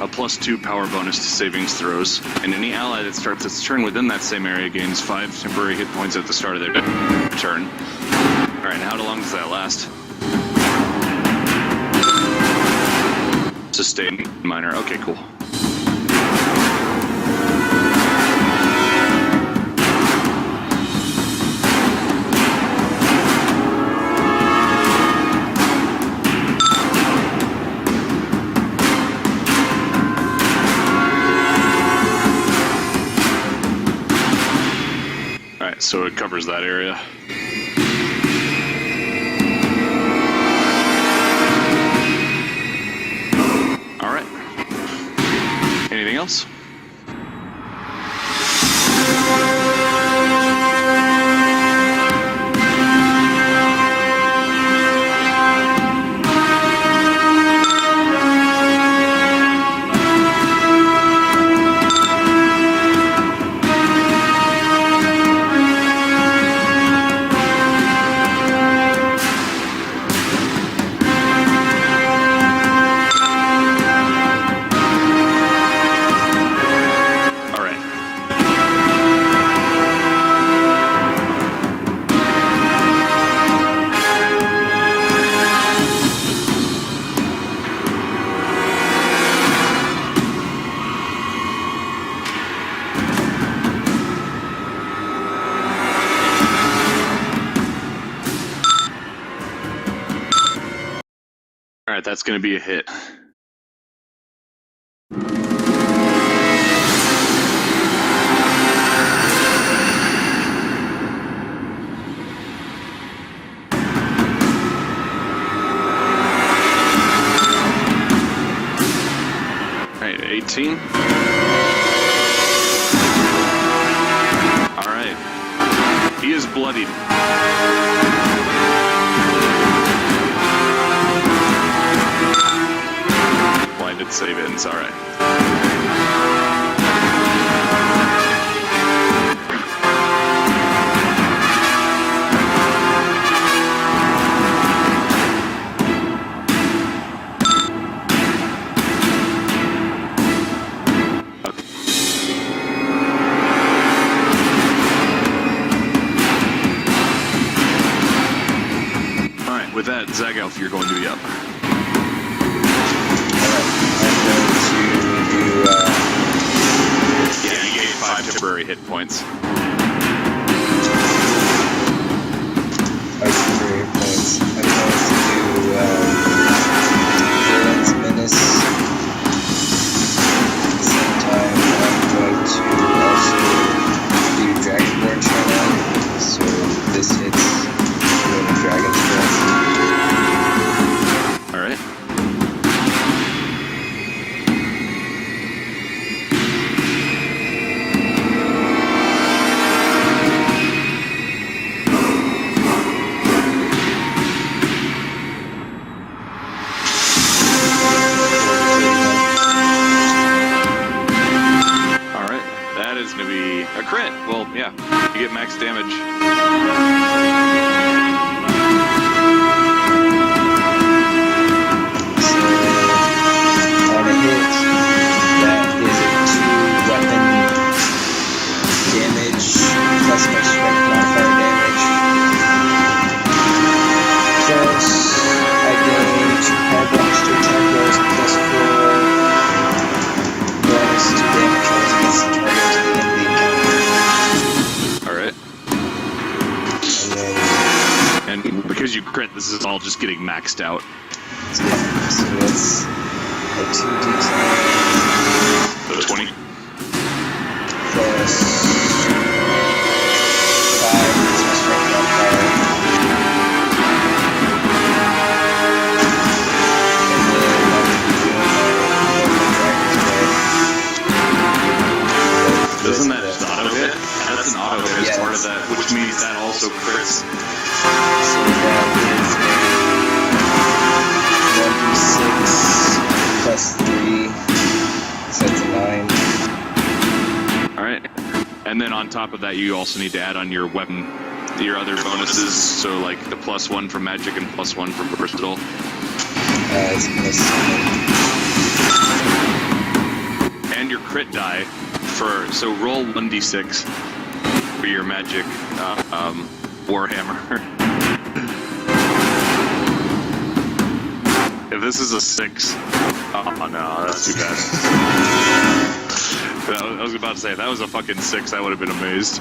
a +2 power bonus to savings throws, and any ally that starts its turn within that same area gains 5 temporary hit points at the start of their turn. Alright, now how long does that last? Sustain minor, okay, cool. So it covers that area. All right. Anything else? All right, that's going to be a hit. All right, 18. All right, he is bloodied. Blinded save ins, alright. Alright, with that, Zagalf, you're going to be up. Yeah, you gain 5 temporary hit points. 5 temporary hit points. I'm going to do Villain's Menace. At the same time, I'm going to also do Dragonborn Channel. So this hits doing the Dragon's Breath. Alright. Is going to be a crit. Well, yeah, you get max damage. So, on a hit, that is a 2-weapon damage plus my strength modifier damage. Plus, I gain 2 power blocks to attack rolls plus 4 bonus to damage rolls against the target. And because you crit, this is all just getting maxed out. So that's a 2d10. So 20. Plus 5 is my strength modifier. And then I'm doing my Doesn't that just auto hit? That's an auto hit as part of that, which means that also crits. So that is a 1d6 plus 3, so that's a 9. Alright. And then on top of that, you also need to add on your weapon your other bonuses, so like the +1 from magic and +1 from versatile. It's And your crit die so roll 1d6 for your magic warhammer. If this is a 6, oh no, that's too bad. I was about to say, if that was a fucking 6, I would have been amazed.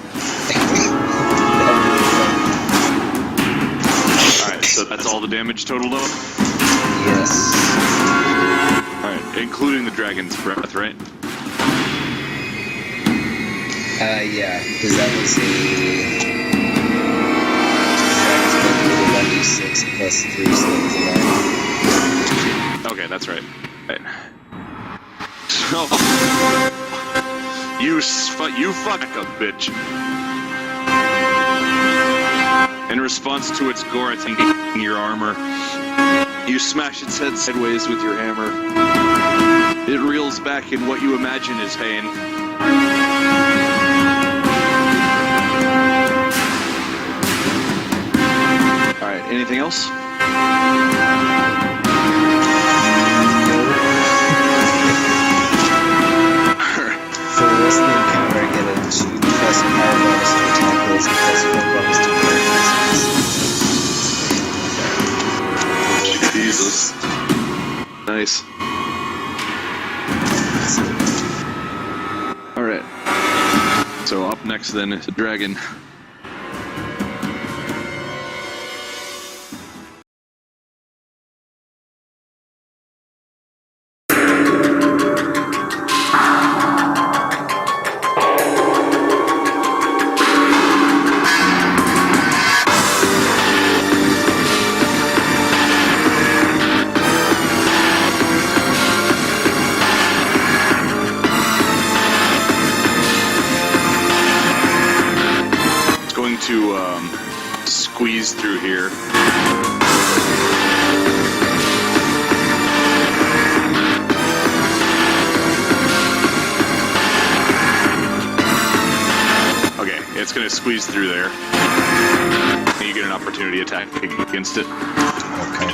Alright, so that's all the damage totaled up? Yes. Alright, including the dragon's breath, right? Yeah, because that was a 1d6 plus 3, so that was 9. Okay, that's right. Right. Oh. You fuck a bitch. In response to its gore attacking your armor, you smash its head sideways with your hammer. It reels back in what you imagine is pain. Alright, anything else? For the rest of the encounter, I get a 2+ power bonus to attack rolls and +1 bonus to characters. Jesus. Nice. Alright. So up next then is the dragon. To squeeze through here. Okay, it's gonna squeeze through there. And you get an opportunity attack against it. Okay.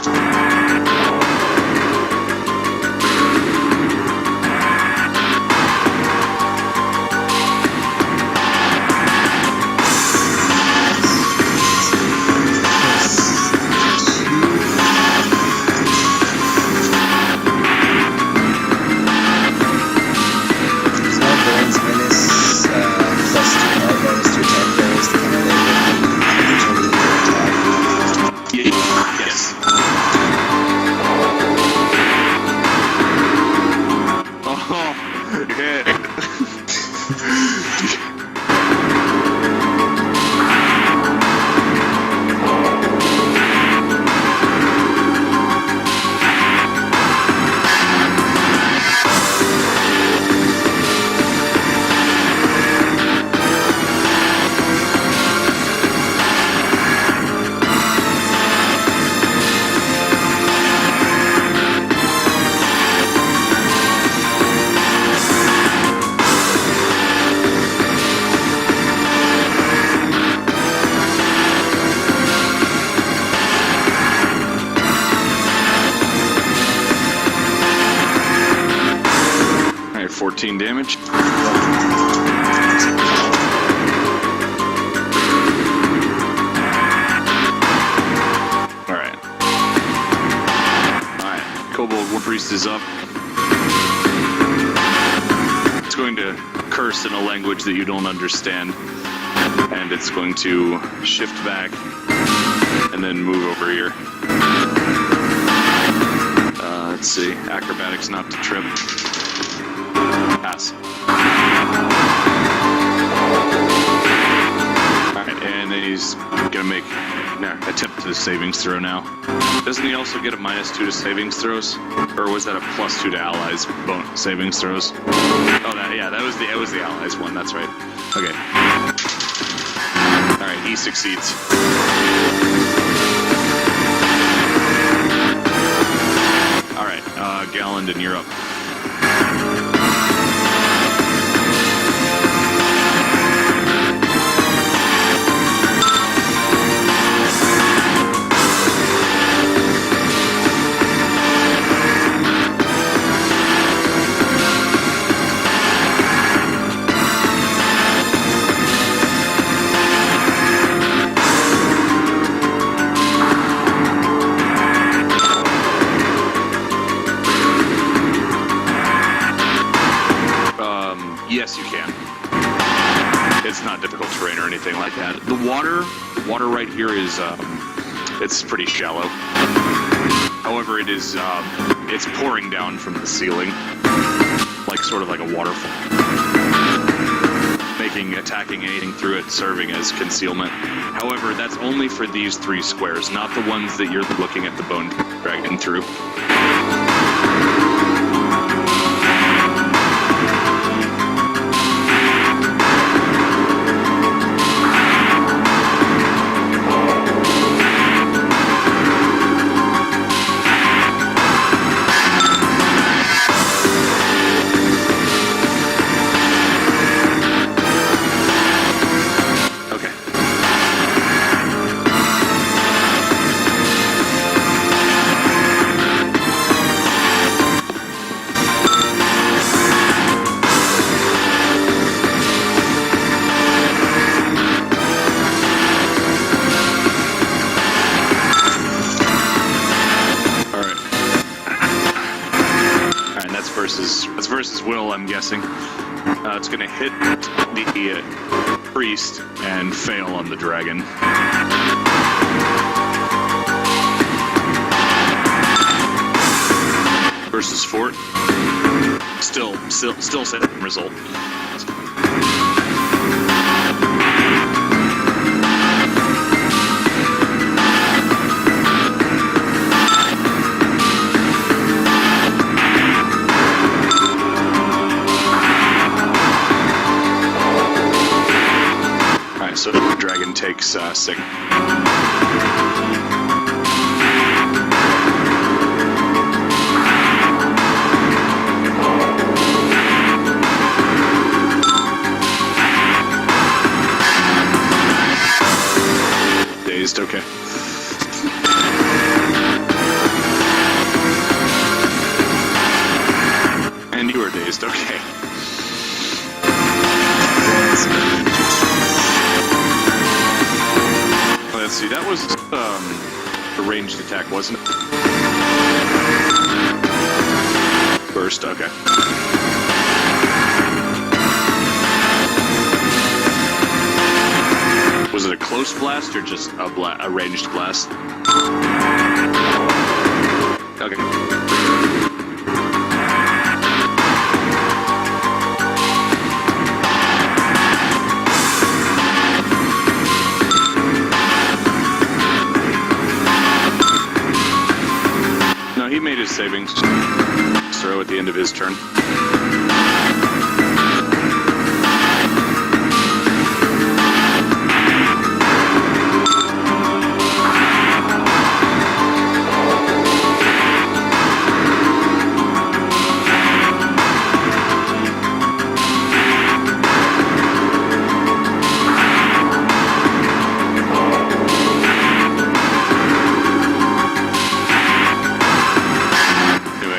Alright, 14 damage. Alright. Alright, Kobold War Priest is up. It's going to curse in a language that you don't understand. And it's going to shift back and then move over here. Let's see. Acrobatics not to trip. Pass. Alright, and then he's gonna make attempt to savings throw now. Doesn't he also get a -2 to savings throws? Or was that a +2 to allies savings throws? Oh, that was the allies one, that's right. Okay. Alright, he succeeds. Alright, Gallandon, you're up. water right here is it's pretty shallow. However, it is it's pouring down from the ceiling, like sort of like a waterfall, making attacking anything through it serving as concealment. However, that's only for these 3 squares, not the ones that you're looking at the bone dragon through. Versus Will, I'm guessing. It's going to hit the priest and fail on the dragon. Versus Fort. Still same result. So the dragon takes 6. Dazed, okay. And you are dazed, okay. Let's see, that was a ranged attack, wasn't it? Burst, okay. Was it a close blast or just a ranged blast? Okay. He made his savings throw at the end of his turn.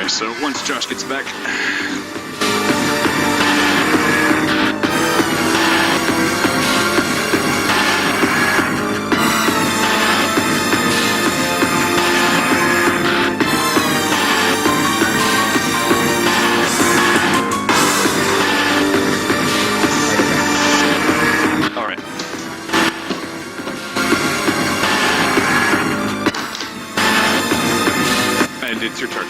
So once Josh gets back. All right. And it's your turn.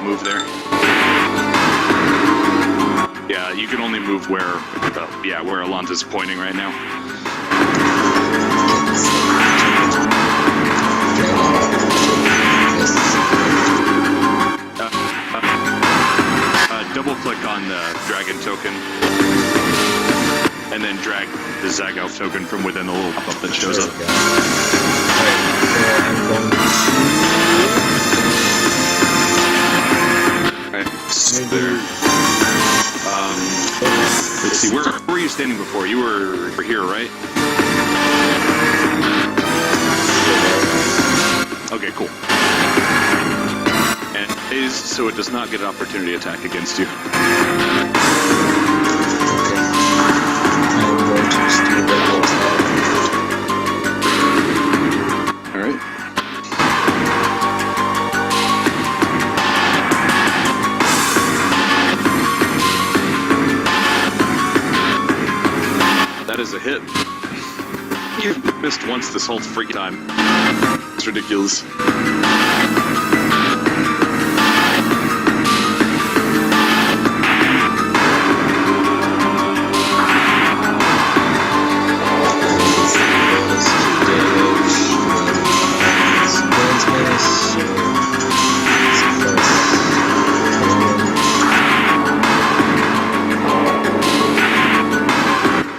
Move there. Yeah, you can only move where Alonta's pointing right now. Double click on the dragon token and then drag the Zagoth token from within the little pop-up that shows up. Let's see, where were you standing before? You were here, right? Okay, cool. And is so it does not get an opportunity attack against you. Okay. I'm going to steal that goes All right. That is a hit. You've missed once this whole freaking time. It's ridiculous.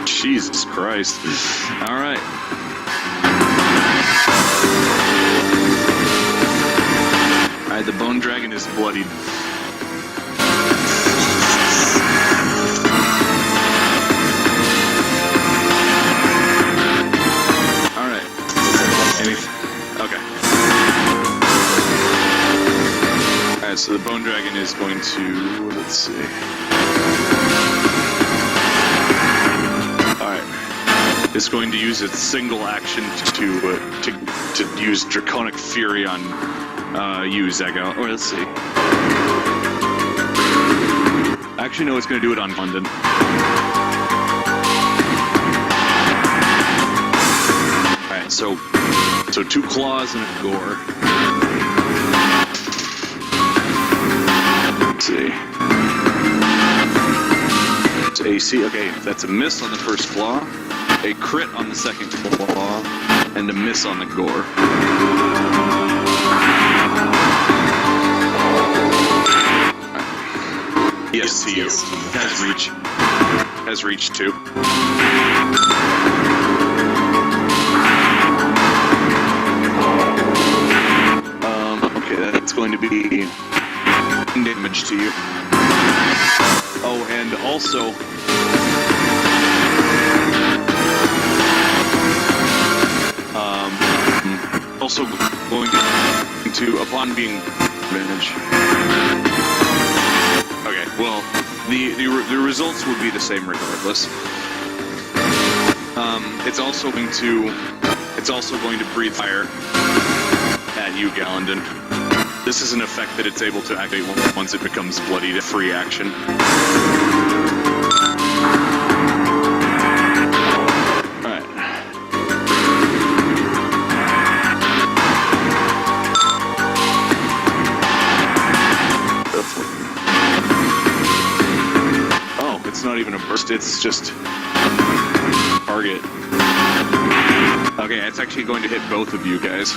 Jesus Christ. All right. All right, the bone dragon is bloodied. All right. Okay. All right, so the bone dragon is going to, let's see. Is going to use its single action to use Draconic Fury on you, Zago. Or let's see. Actually, no, it's going to do it on London. All right, so 2 claws and a gore. Let's see. It's AC. Okay, that's a miss on the first claw. A crit on the second claw, and a miss on the gore. Right. Yes, to you. Has reach. Has reach too. Okay, that's going to be damage to you. Oh, and also. Also going to, upon being advantage. Okay, well, the results would be the same regardless. It's also going to breathe fire at you, Gallandon. This is an effect that it's able to activate once it becomes bloodied, a free action. It's not even a burst, it's just target. Okay, it's actually going to hit both of you guys.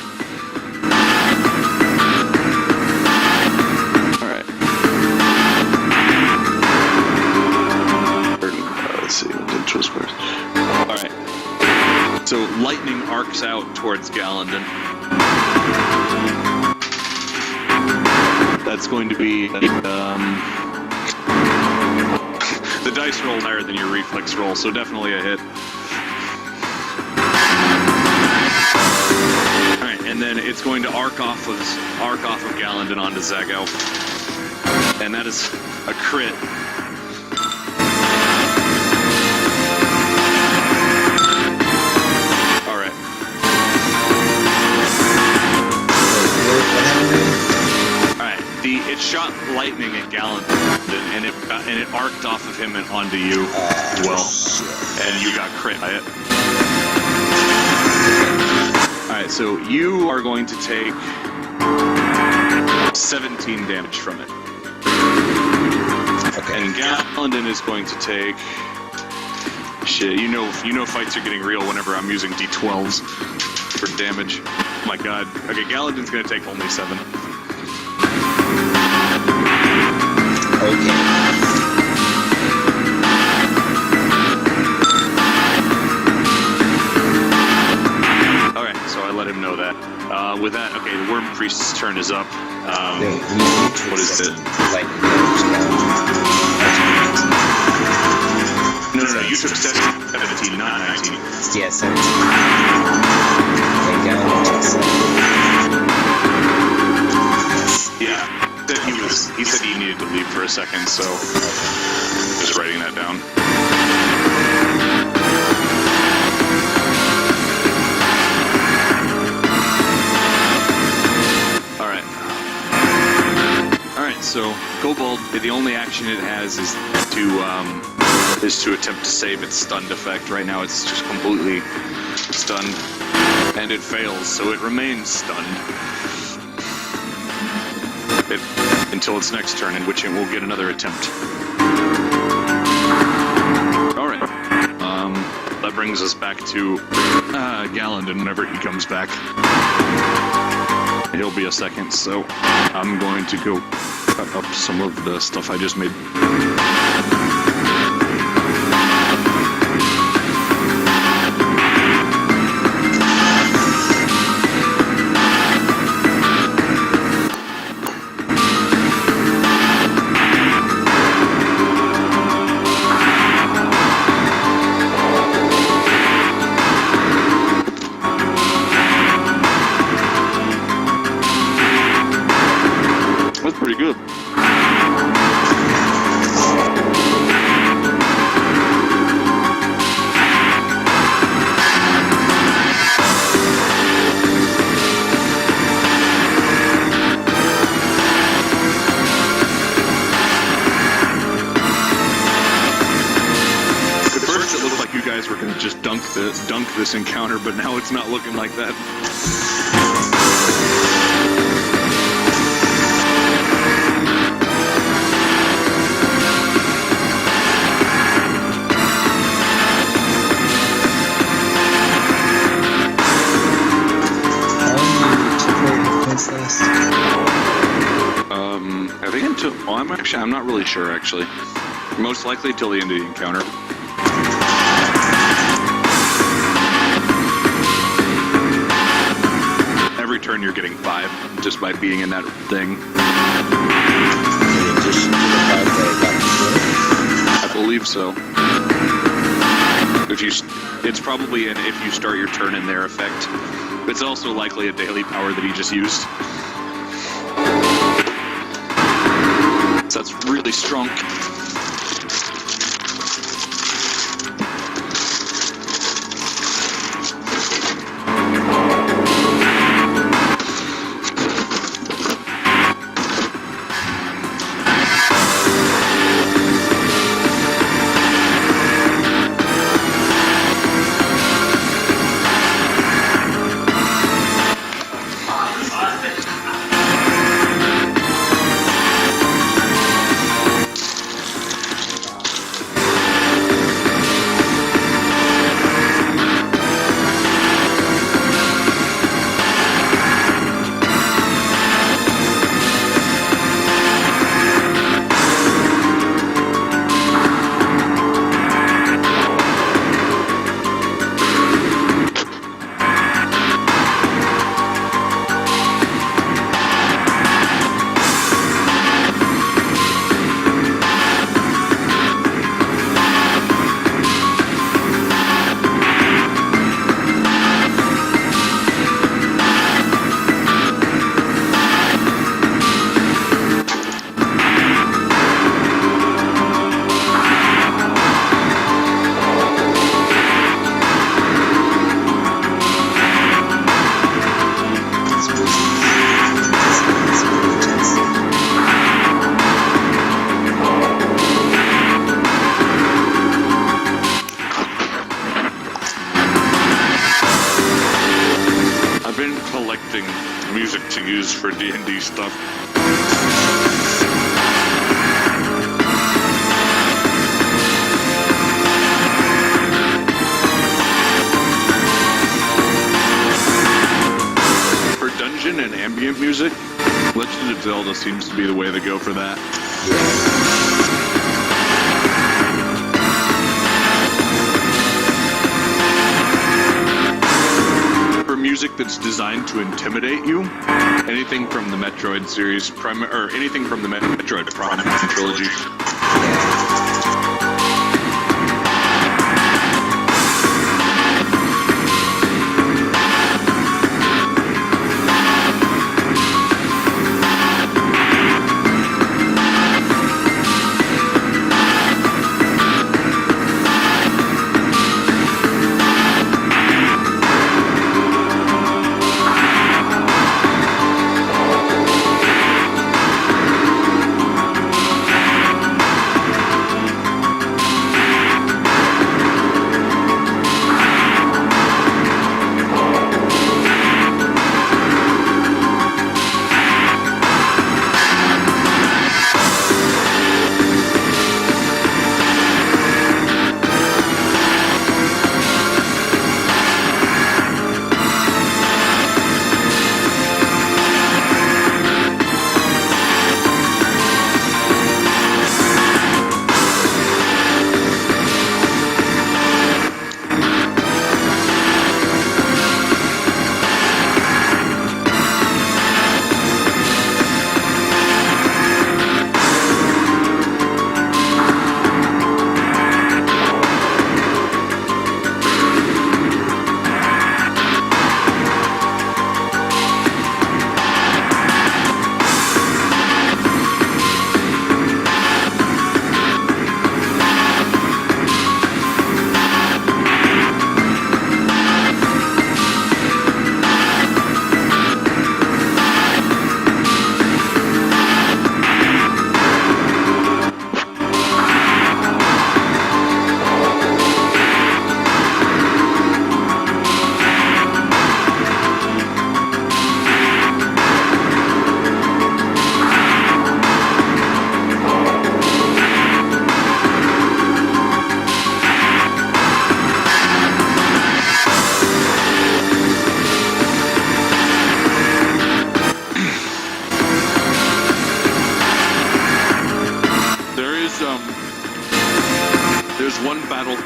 Alright. Let's see, alright. So lightning arcs out towards Gallandon. That's going to be the dice roll higher than your reflex roll, so definitely a hit. Alright, and then it's going to arc off of Gallandon onto Zago. And that is a crit. Alright. Alright, it shot lightning at Gallandon. And it arced off of him and onto you as well. And you got crit by it. Alright, so you are going to take 17 damage from it. Okay. And Gallandon is going to take... Shit, you know fights are getting real whenever I'm using D12s for damage. Oh my god. Okay, Gallandon's going to take only 7. Okay. Alright, so I let him know that. With that, okay, the Worm Priest's turn is up. What is it? Lightning damage. no, you took 17, not 19. Yeah, 17. Thank God I took 7. Yeah, he said he needed to leave for a second, so just writing that down. Alright, so Kobold, the only action it has is to attempt to save its stunned effect. Right now it's just completely stunned, and it fails, so it remains stunned until its next turn, in which it will get another attempt. Alright, that brings us back to Gallandon whenever he comes back. He'll be a second, so I'm going to go cut up some of the stuff I just made. That's pretty good. At first it looked like you guys were going to just dunk this encounter, but now it's not looking like that. I think until, well, I'm not really sure, actually. Most likely till the end of the encounter. Every turn you're getting 5, just by being in that thing. In addition to the 5 that I got before? I believe so. It's probably if you start your turn in their effect. It's also likely a daily power that he just used. So that's really strong. Music to use for D&D stuff. For dungeon and ambient music, Legend of Zelda seems to be the way to go for that. Music that's designed to intimidate you. Anything from the Metroid series, or anything from the Metroid Prime trilogy.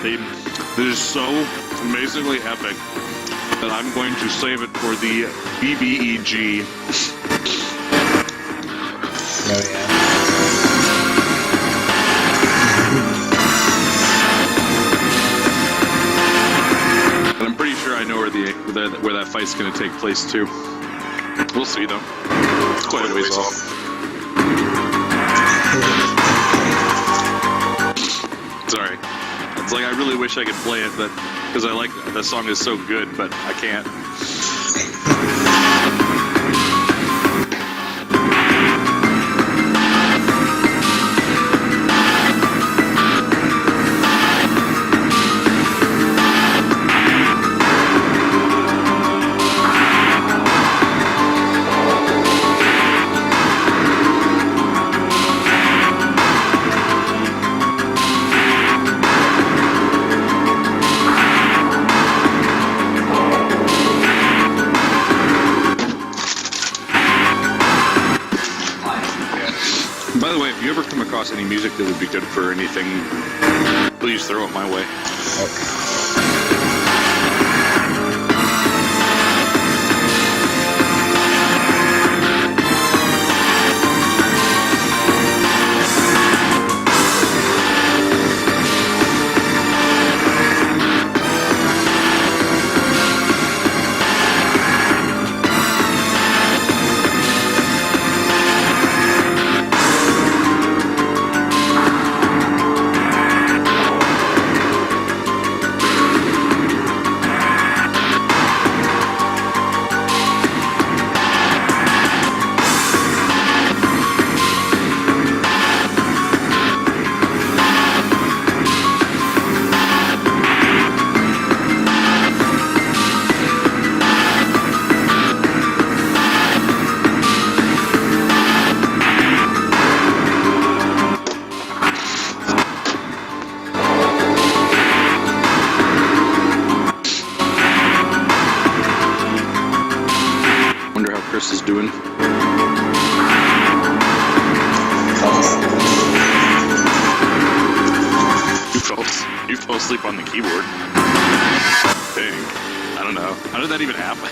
theme. This is so amazingly epic that I'm going to save it for the BBEG. Oh yeah. And I'm pretty sure I know where that fight's going to take place too. We'll see though. It's quite a ways off. Sorry. It's like I really wish I could play it, but because I like the song is so good, but I can't. By the way, if you ever come across any music that would be good for anything, please throw it my way. Okay. Wonder how Chris is doing. You fell asleep on the keyboard. Dang. I don't know. How did that even happen?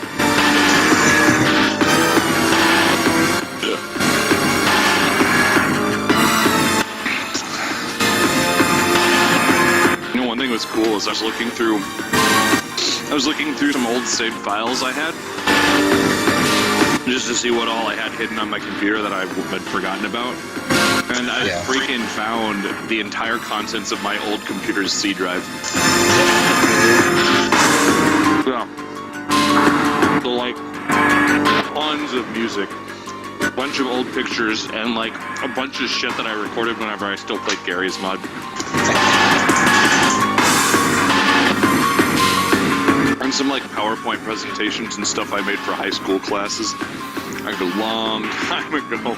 You know, one thing was cool is I was looking through some old saved files I had, just to see what all I had hidden on my computer that I had forgotten about. And I freaking found the entire contents of my old computer's C drive. Yeah. So, like, tons of music, a bunch of old pictures, and, like, a bunch of shit that I recorded whenever I still played Gary's Mod. And some, like, PowerPoint presentations and stuff I made for high school classes. Like a long time ago.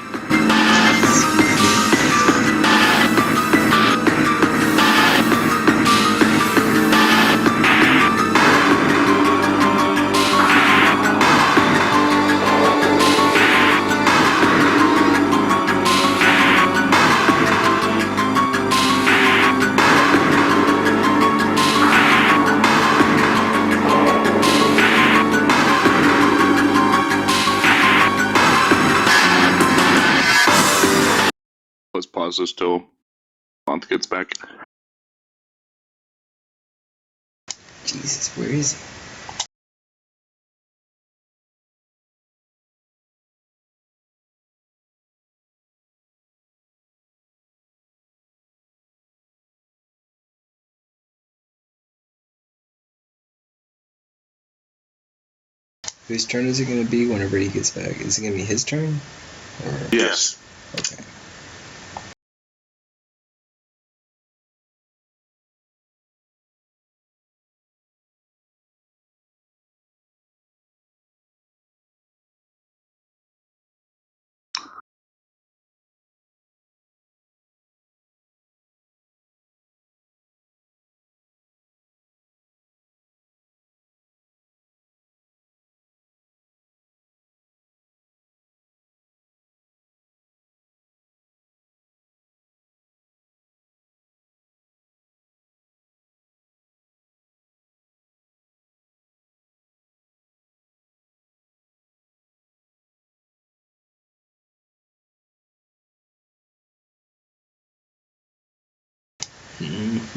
Let's pause this till Month gets back. Jesus, where is he? Whose turn is it going to be whenever he gets back? Is it going to be his turn? Or... Yes. Okay. Yay.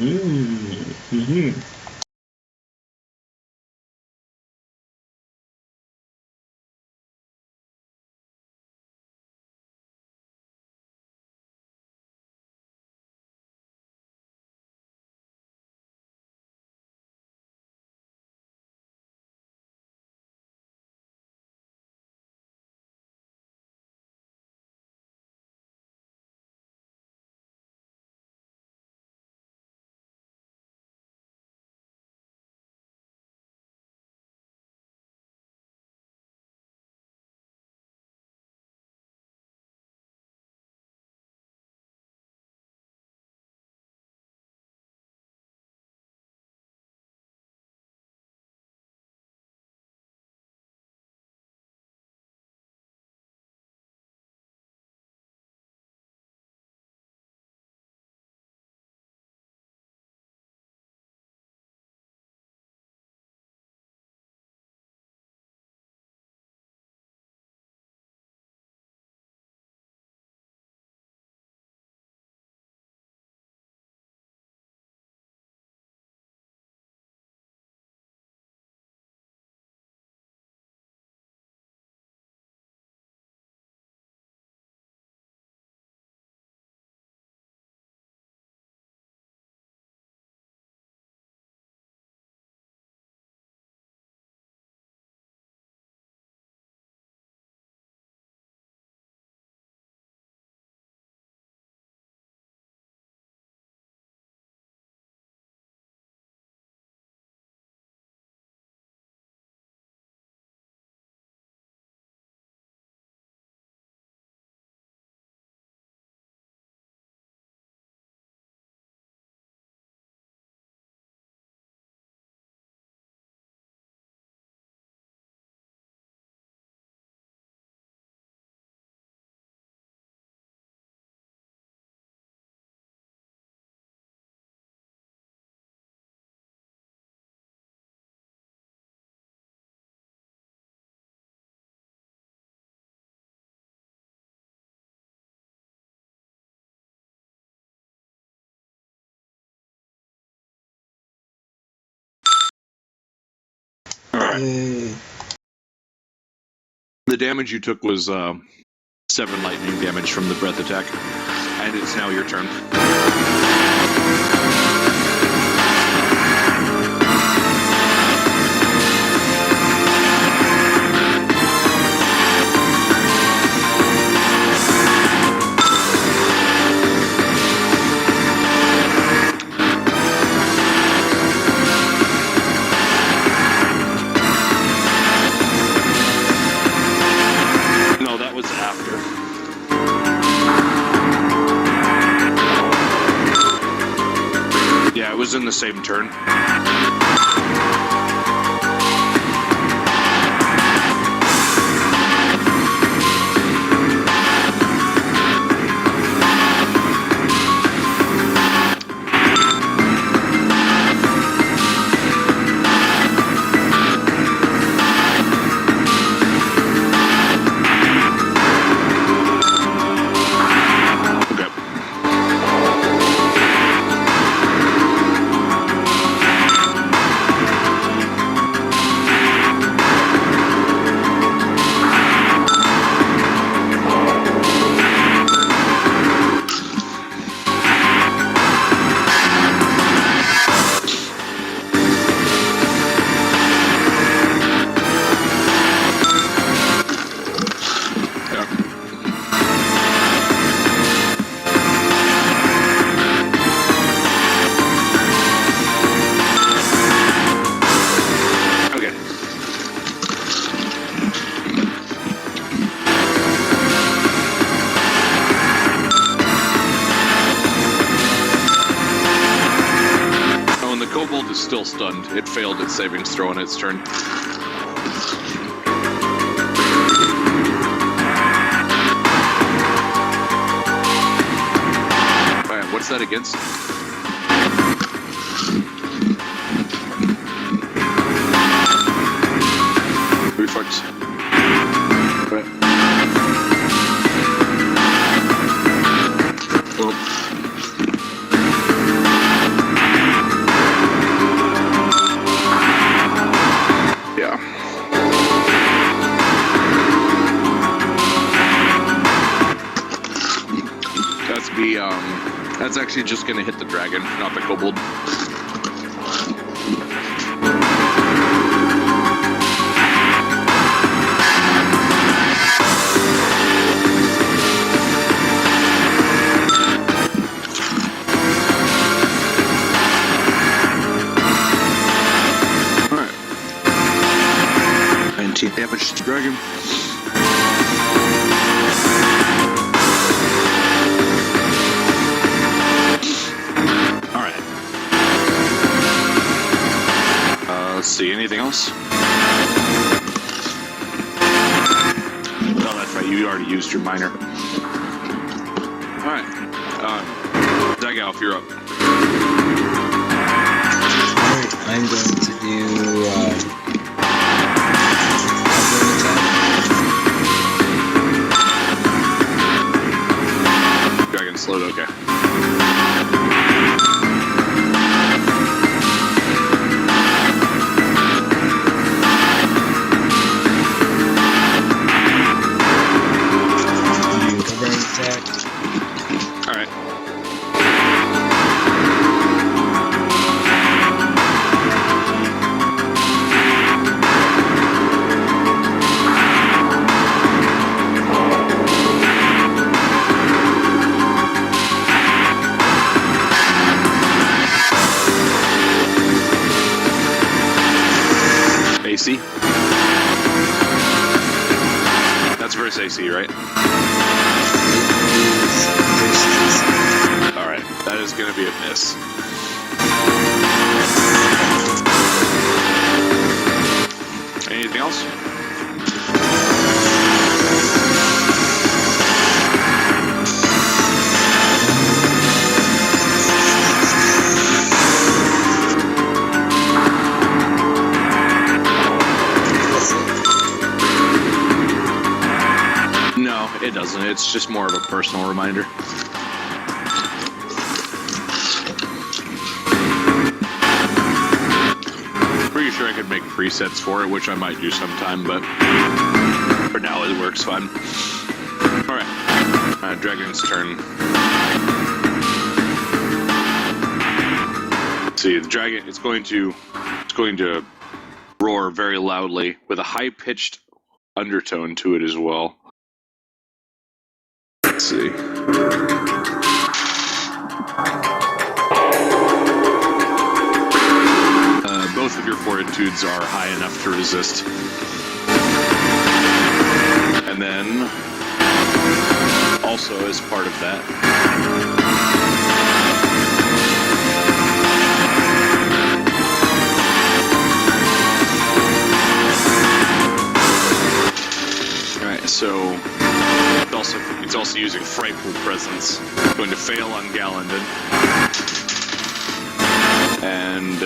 The damage you took was 7 lightning damage from the breath attack. And it's now your turn. No, that was after. Yeah, it was in the same turn. Still stunned. It failed its savings throw on its turn. Alright, what's that against? Reflex. Right. Well. That's actually just going to hit the dragon, not the kobold. Alright. 19 damage to the dragon. Let's see, anything else? No, that's right, you already used your minor. Alright, Dagalf, you're up. Alright, I'm going to do, Dragon slowed, okay. AC? That's versus AC, right? Alright, that is going to be a miss. Anything else? No, it doesn't. It's just more of a personal reminder. Pretty sure I could make presets for it, which I might do sometime, but for now it works fine. Alright, Dragon's turn. Let's see, the dragon it's going to roar very loudly with a high-pitched undertone to it as well. Let's see. Both of your fortitudes are high enough to resist. And then, also as part of that, alright, so it's also using Frightful Presence. Going to fail on Gallandon. And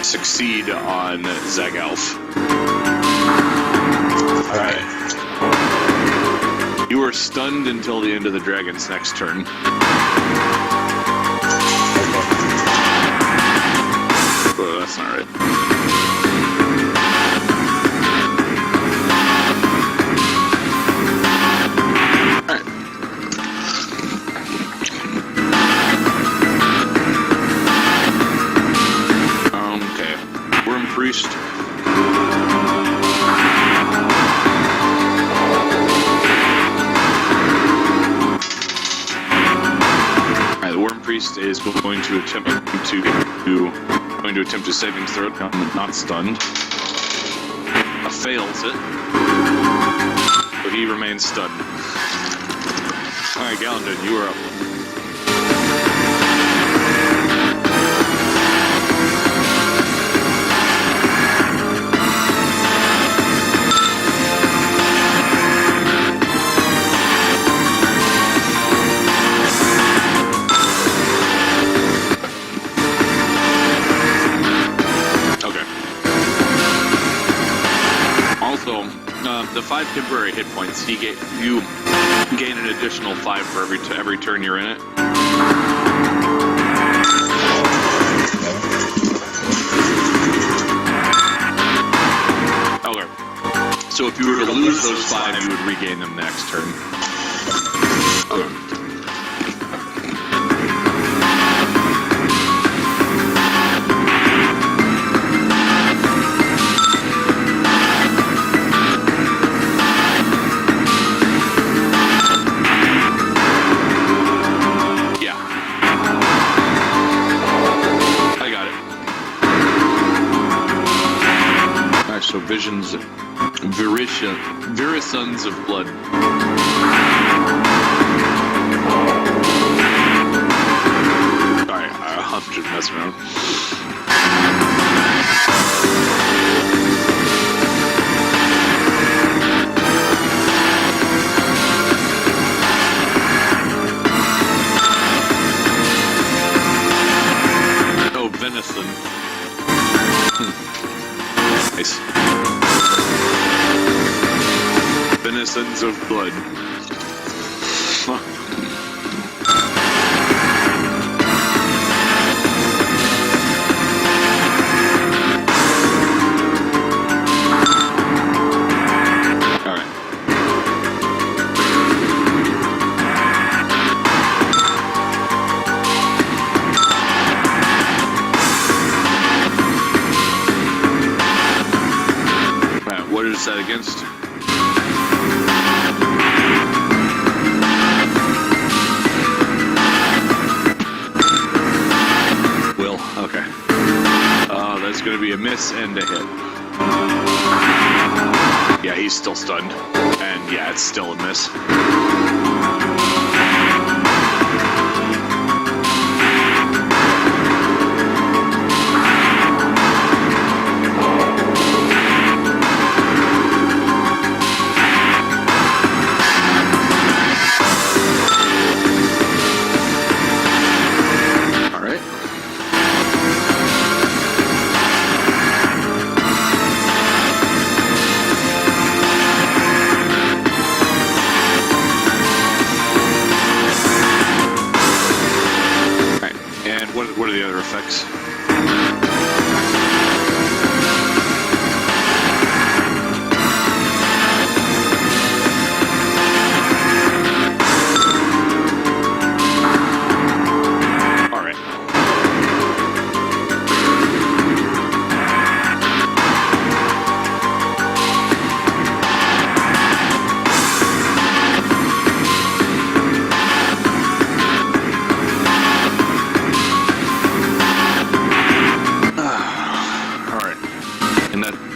succeed on Zagalf. Alright. You are stunned until the end of the dragon's next turn. Oh, that's not right. Priest. Alright, the Worm Priest is going to attempt a saving throw, not stunned. Fails it, but he remains stunned. Alright, Gallandon, you are up. The 5 temporary hit points, you gain an additional 5 for every turn you're in it. Okay. So if you were to lose those 5, you would regain them next turn. Okay. So visions, virisons of blood. Sorry, I'm just messing around. Oh, venison. Nice. Venisons of blood. What is that against? Will, okay. That's going to be a miss and a hit. Yeah, he's still stunned. And yeah, it's still a miss. What are the other effects? All right.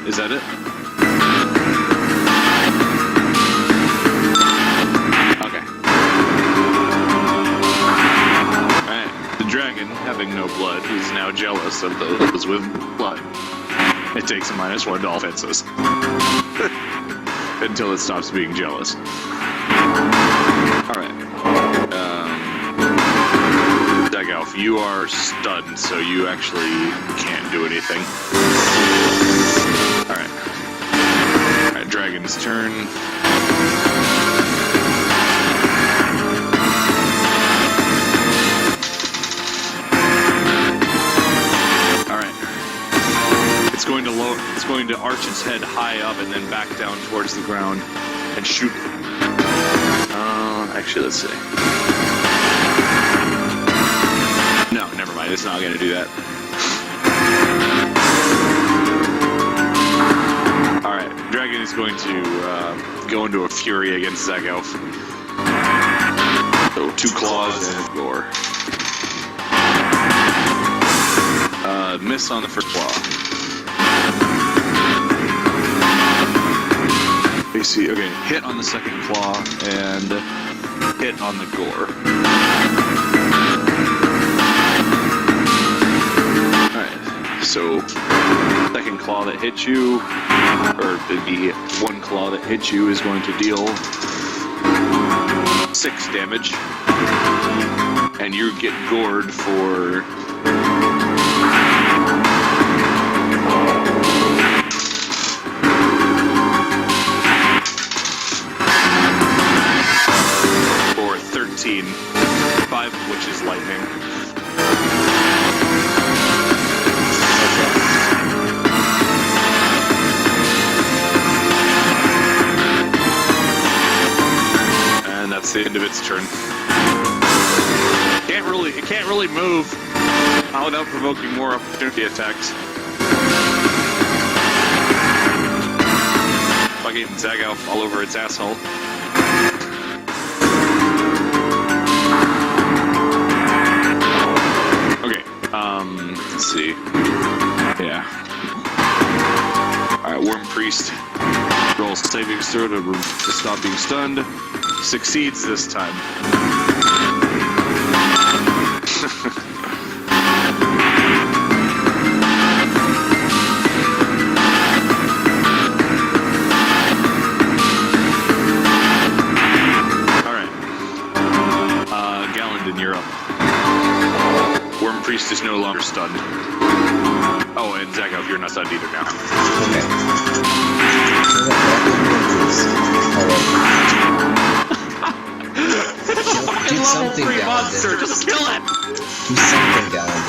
Is that it? Okay. Alright. The dragon, having no blood, is now jealous of those with blood. It takes a -1 to all offenses. Until it stops being jealous. Alright. Dagalf, you are stunned, so you actually can't do anything. Alright. Alright, dragon's turn. Alright. It's going to arch its head high up and then back down towards the ground and shoot. Actually, let's see. No, never mind. It's not going to do that. Alright, dragon is going to go into a fury against Zagalf. So 2 claws and a gore. Miss on the first claw. You see, okay, hit on the second claw and hit on the gore. Alright, so second claw that hits you, or the 1 claw that hits you is going to deal 6 damage, and you get gored for 13, 5 of which is lightning. And that's the end of its turn. It can't really move without provoking more opportunity attacks. Fucking Zagalf all over its asshole. Let's see. Yeah. Alright, Worm Priest rolls saving throw to stop being stunned. Succeeds this time. You're up. Worm Priest is no longer stunned. Oh, and Zagov, you're not stunned either now. Okay. Do something, Gallandon. Just kill it! Do something, Gallandon.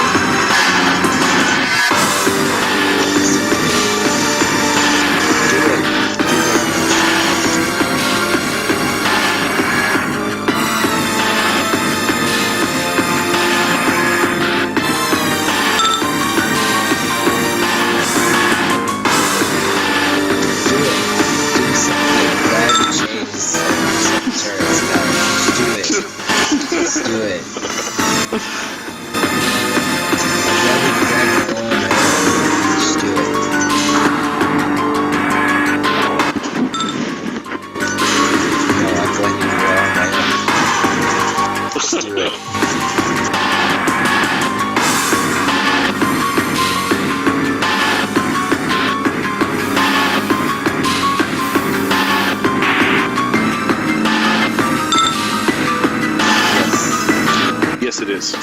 Yes, it is.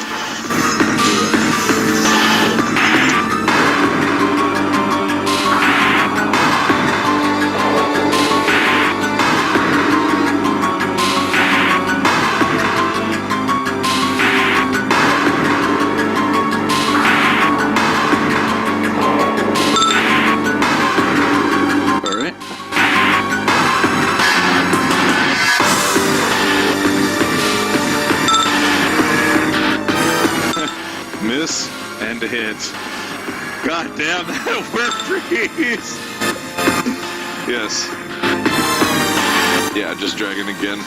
Miss and a hit. God damn that Worm Priest! Yes. Yeah, just dragging again.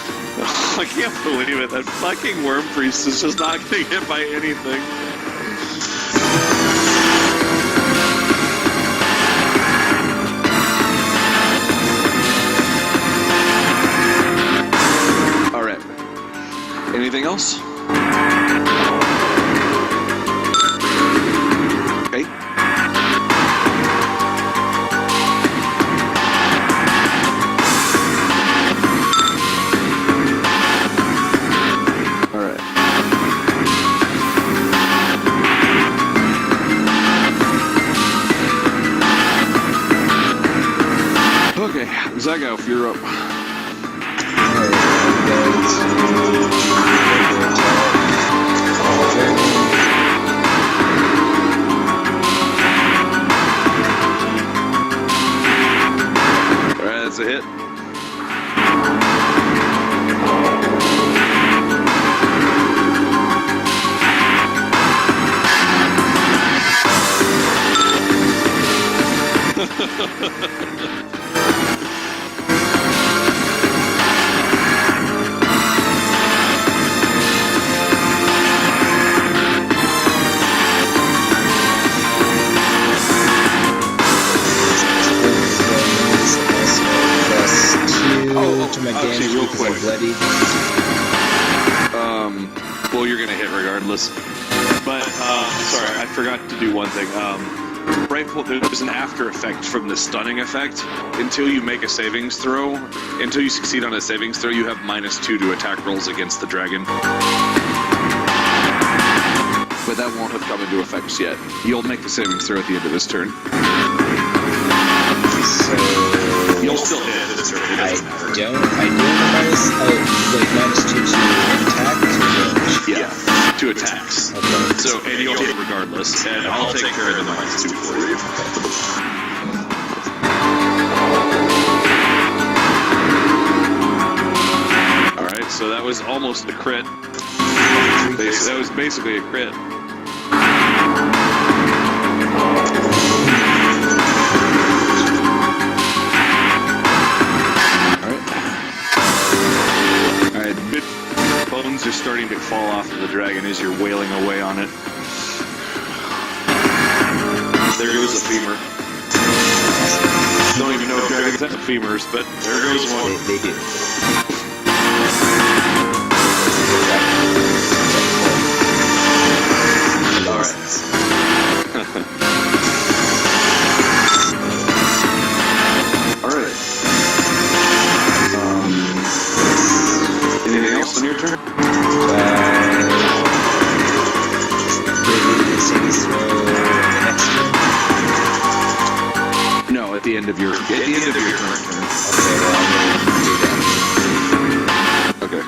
I can't believe it. That fucking Worm Priest is just not getting hit by anything. Alright. Anything else? Okay, Zagov, you're up. Alright, that's a hit. Actually, real quick. Well, you're gonna hit regardless. But sorry, I forgot to do one thing. Right, there's an after effect from the stunning effect. Until you make a savings throw, until you succeed on a savings throw, you have -2 to attack rolls against the dragon. But that won't have come into effect yet. You'll make the savings throw at the end of this turn. So you'll still hit this turn. I do have -2 to attack. Yeah, to attacks. Okay. So, and you'll hit regardless, and I'll take care of the -2 for you. Alright, so that was almost a crit. That was basically a crit. Bones are starting to fall off of the dragon as you're wailing away on it. There goes the femur. Don't even know things have femurs, but there goes one. They do. All right. All right. Anything else on your turn? No, at the end of your turn. Okay, well, I'm gonna do that. Okay.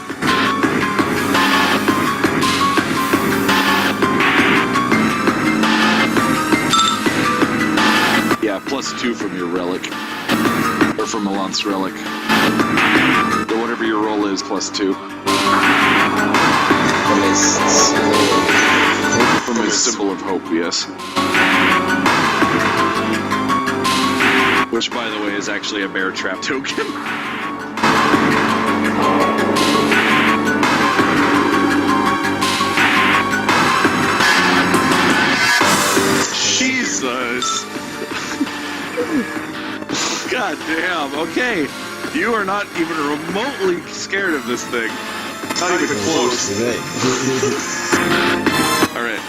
Yeah, +2 from your relic. Or from Milan's relic. So whatever your roll is, +2. From his symbol of hope. From his symbol of hope, yes. Which, by the way, is actually a bear trap token. Jesus! God damn, okay. You are not even remotely scared of this thing. Not even close. Alright.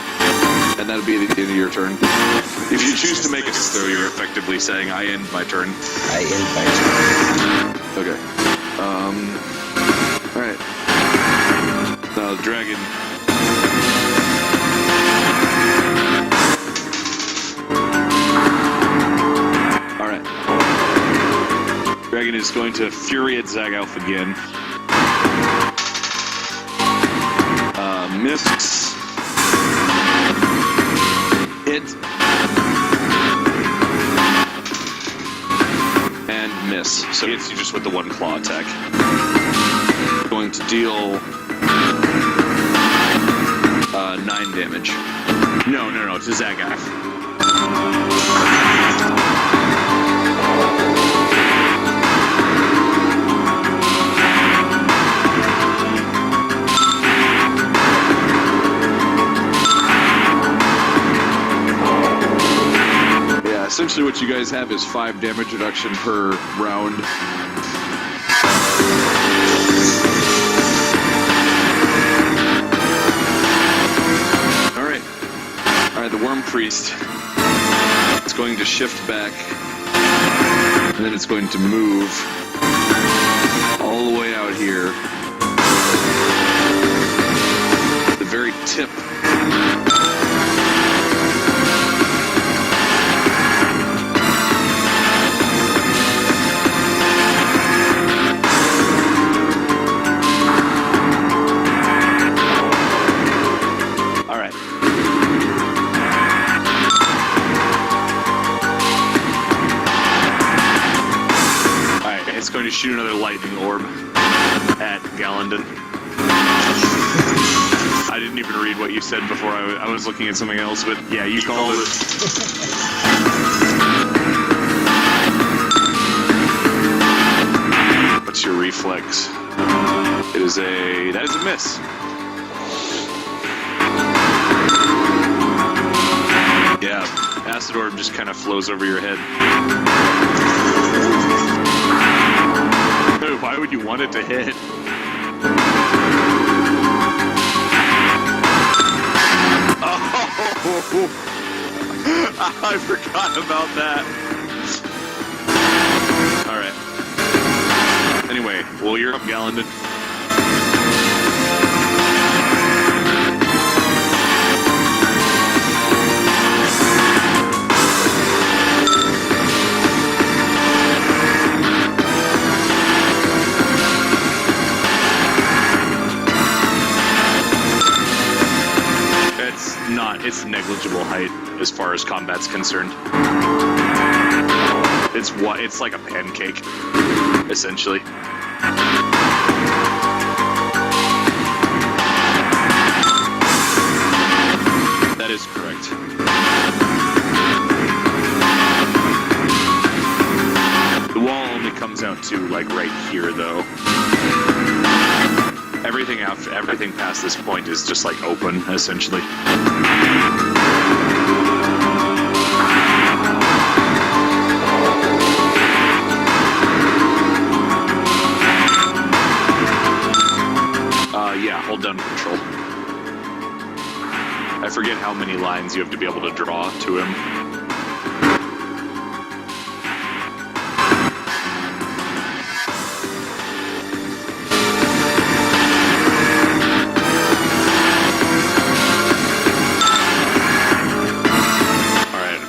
And that'll be the end of your turn. If you choose to make a throw, you're effectively saying, I end my turn. I end my turn. Okay. Alright. Now, the dragon. Alright. Dragon is going to Fury at Zagalf again. Miss. Hit. And miss. So it hits you just with the one claw attack. Going to deal 9 damage. No, to Zagalf. Essentially what you guys have is 5 damage reduction per round. Alright, the Worm Priest is going to shift back, and then it's going to move all the way out here. The very tip. Going to shoot another lightning orb at Gallandon. I didn't even read what you said before. I was looking at something else, but yeah, you called it. What's your reflex? That is a miss. Yeah, acid orb just kind of flows over your head. Why would you want it to hit? Oh! I forgot about that. Alright. Anyway, well, you're up, Gallandon. It's negligible height as far as combat's concerned. It's like a pancake, essentially. That is correct. The wall only comes out to like right here, though. Everything past this point is just like open, essentially. forget how many lines you have to be able to draw to him.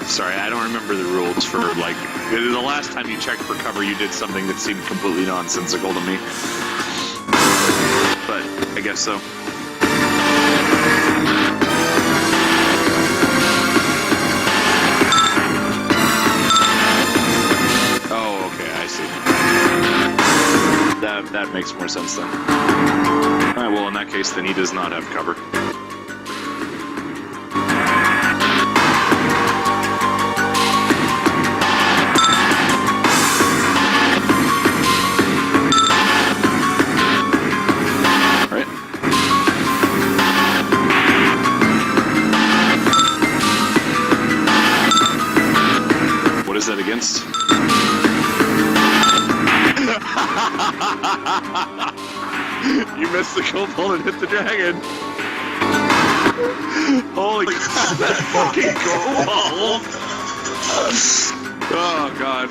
Sorry, I don't remember the rules for, like, the last time you checked for cover, you did something that seemed completely nonsensical to me. But I guess so. Oh, okay, I see. That makes more sense then. Alright, well, in that case, then he does not have cover. What is that against? You missed the kobold and hit the dragon. Holy crap, that fucking kobold! Oh god.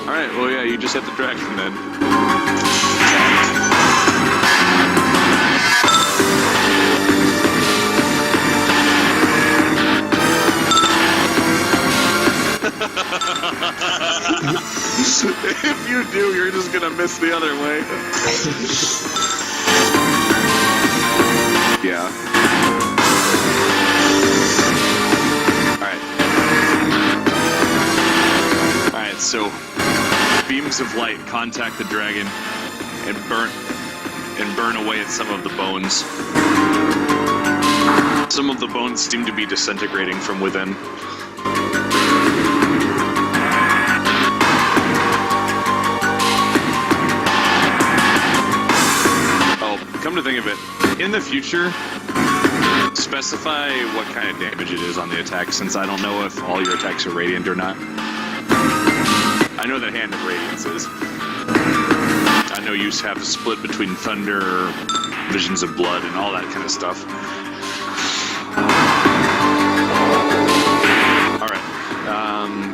Alright, well yeah, you just hit the dragon then. If you do, you're just gonna miss the other way. Yeah. Alright, so beams of light contact the dragon and burn away at some of the bones. Some of the bones seem to be disintegrating from within. Come to think of it, in the future, specify what kind of damage it is on the attack, since I don't know if all your attacks are radiant or not. I know that Hand of Radiance is. I know you have a split between Thunder, Visions of Blood, and all that kind of stuff. Alright,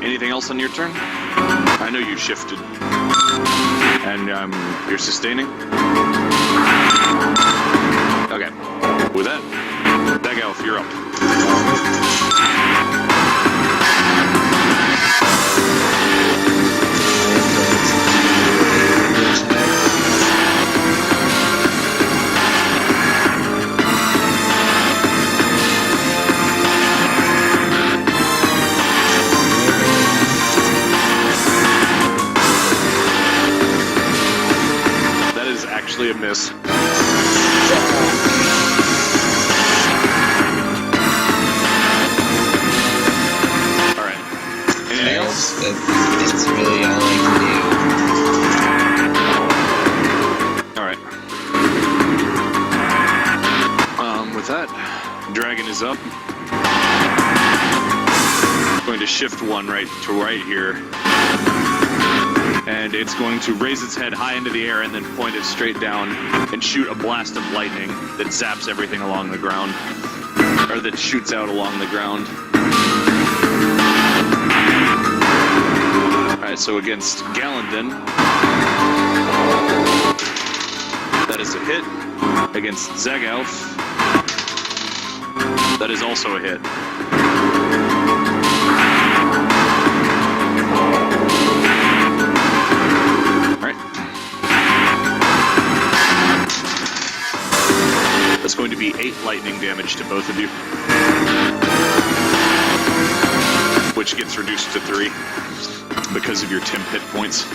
anything else on your turn? I know you shifted. And you're sustaining? Okay, with that, Dagelf, you're up. That is actually a miss. That's really all I can do. Alright. With that, dragon is up. Going to shift one right to right here. And it's going to raise its head high into the air and then point it straight down and shoot a blast of lightning that zaps everything along the ground. Or that shoots out along the ground. Alright, so against Gallandon, that is a hit. Against Zagalf, that is also a hit. Alright. That's going to be 8 lightning damage to both of you. Which gets reduced to 3. Because of your temp hit points.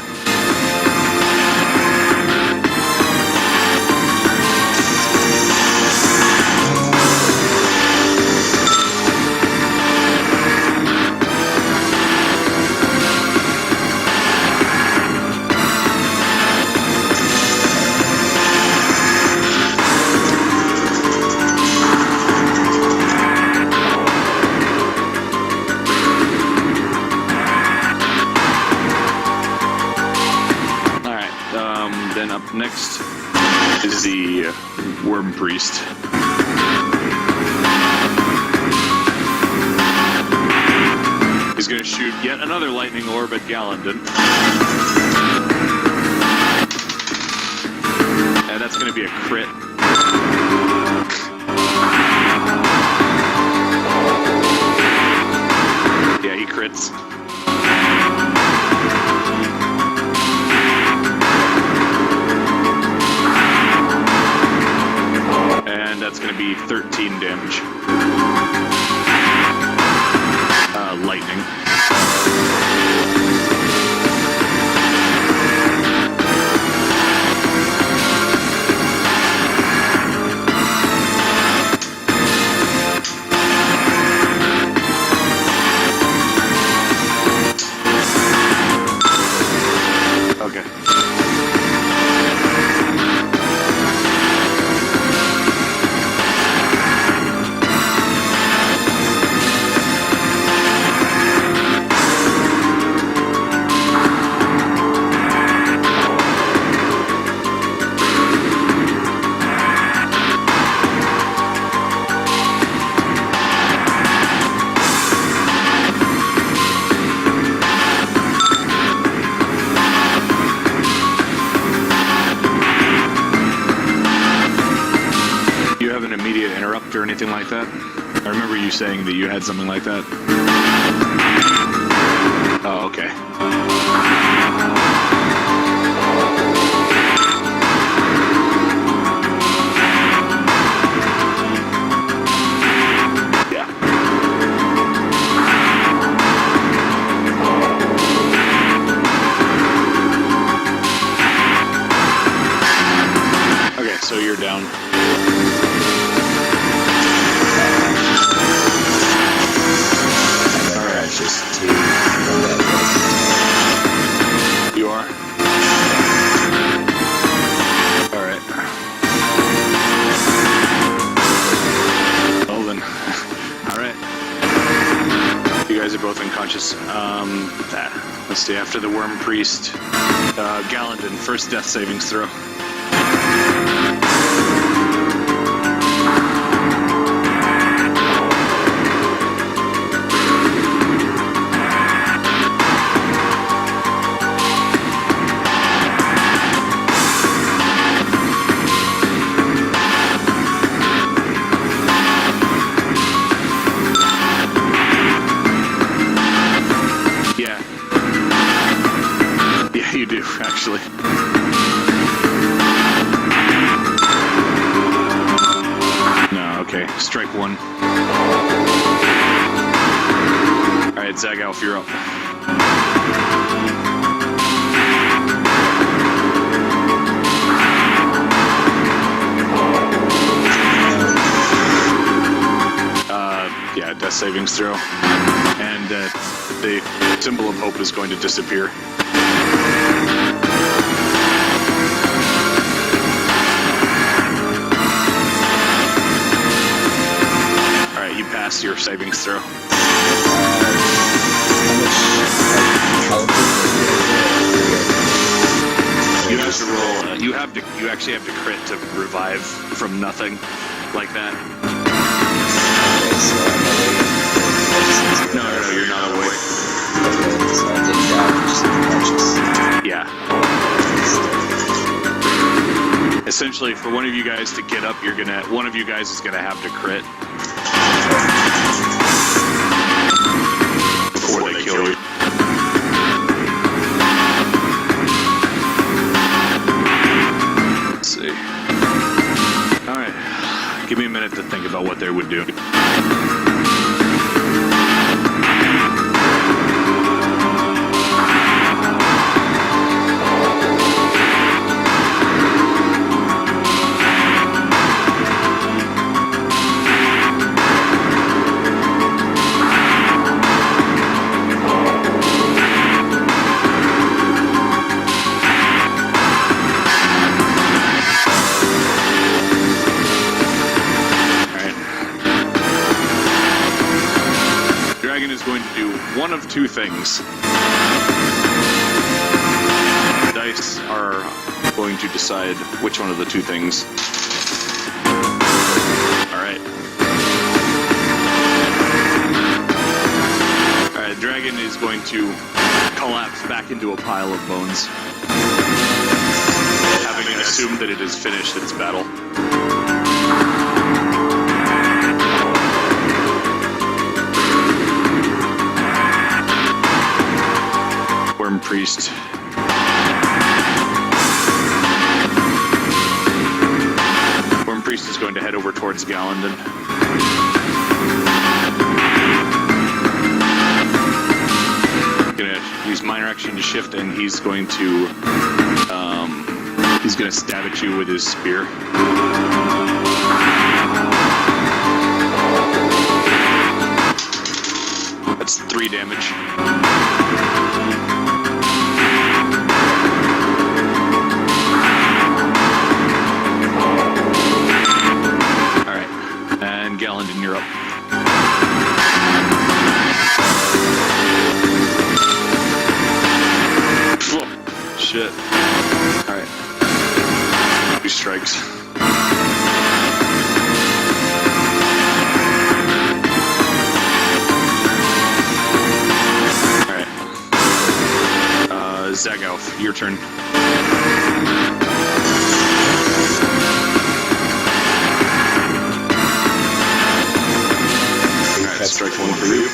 Next is the Worm Priest. He's going to shoot yet another lightning orb at Gallandon. And that's going to be a crit. Yeah, he crits. And that's going to be 13 damage. Lightning. Okay. Or anything like that? I remember you saying that you had something like that. Oh, okay. Yeah. Okay, so you're down. Just to that. You are? Alright. Well then. Alright. You guys are both unconscious. Let's see, after the Worm Priest. Gallandon, first death savings throw. You do, actually. No, okay. Strike one. Alright, Zagalf, you're up. Yeah, death savings throw. And the symbol of hope is going to disappear. Pass your savings throw. How much health you have to roll. You actually have to crit to revive from nothing, like that. Okay, so I'm awake. No, you're not awake. Okay, so I didn't die, I'm just unconscious. Yeah. Essentially, for one of you guys to get up, one of you guys is gonna have to crit. Before they kill you. Let's see. Alright. Give me a minute to think about what they would do. One of two things. The dice are going to decide which one of the two things. Alright. Alright, the dragon is going to collapse back into a pile of bones, having assumed that it has finished its battle. Worm Priest. Worm Priest is going to head over towards Gallandon. Gonna use minor action to shift, and he's going to stab at you with his spear. That's 3 damage. Gallandon, you're up. Oh, shit. Alright. 2 strikes. Alright. Zagalf, your turn. Strike 1 for you.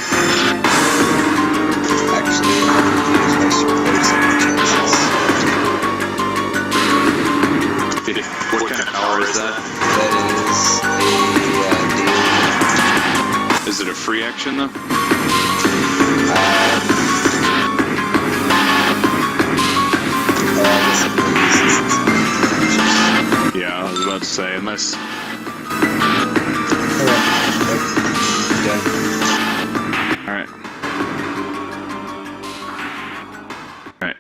Actually, I'm going to use my supports and chances. What kind of power is that? That is a daily. Is it a free action, though? Yeah, I was about to say, unless... Alright. Alright.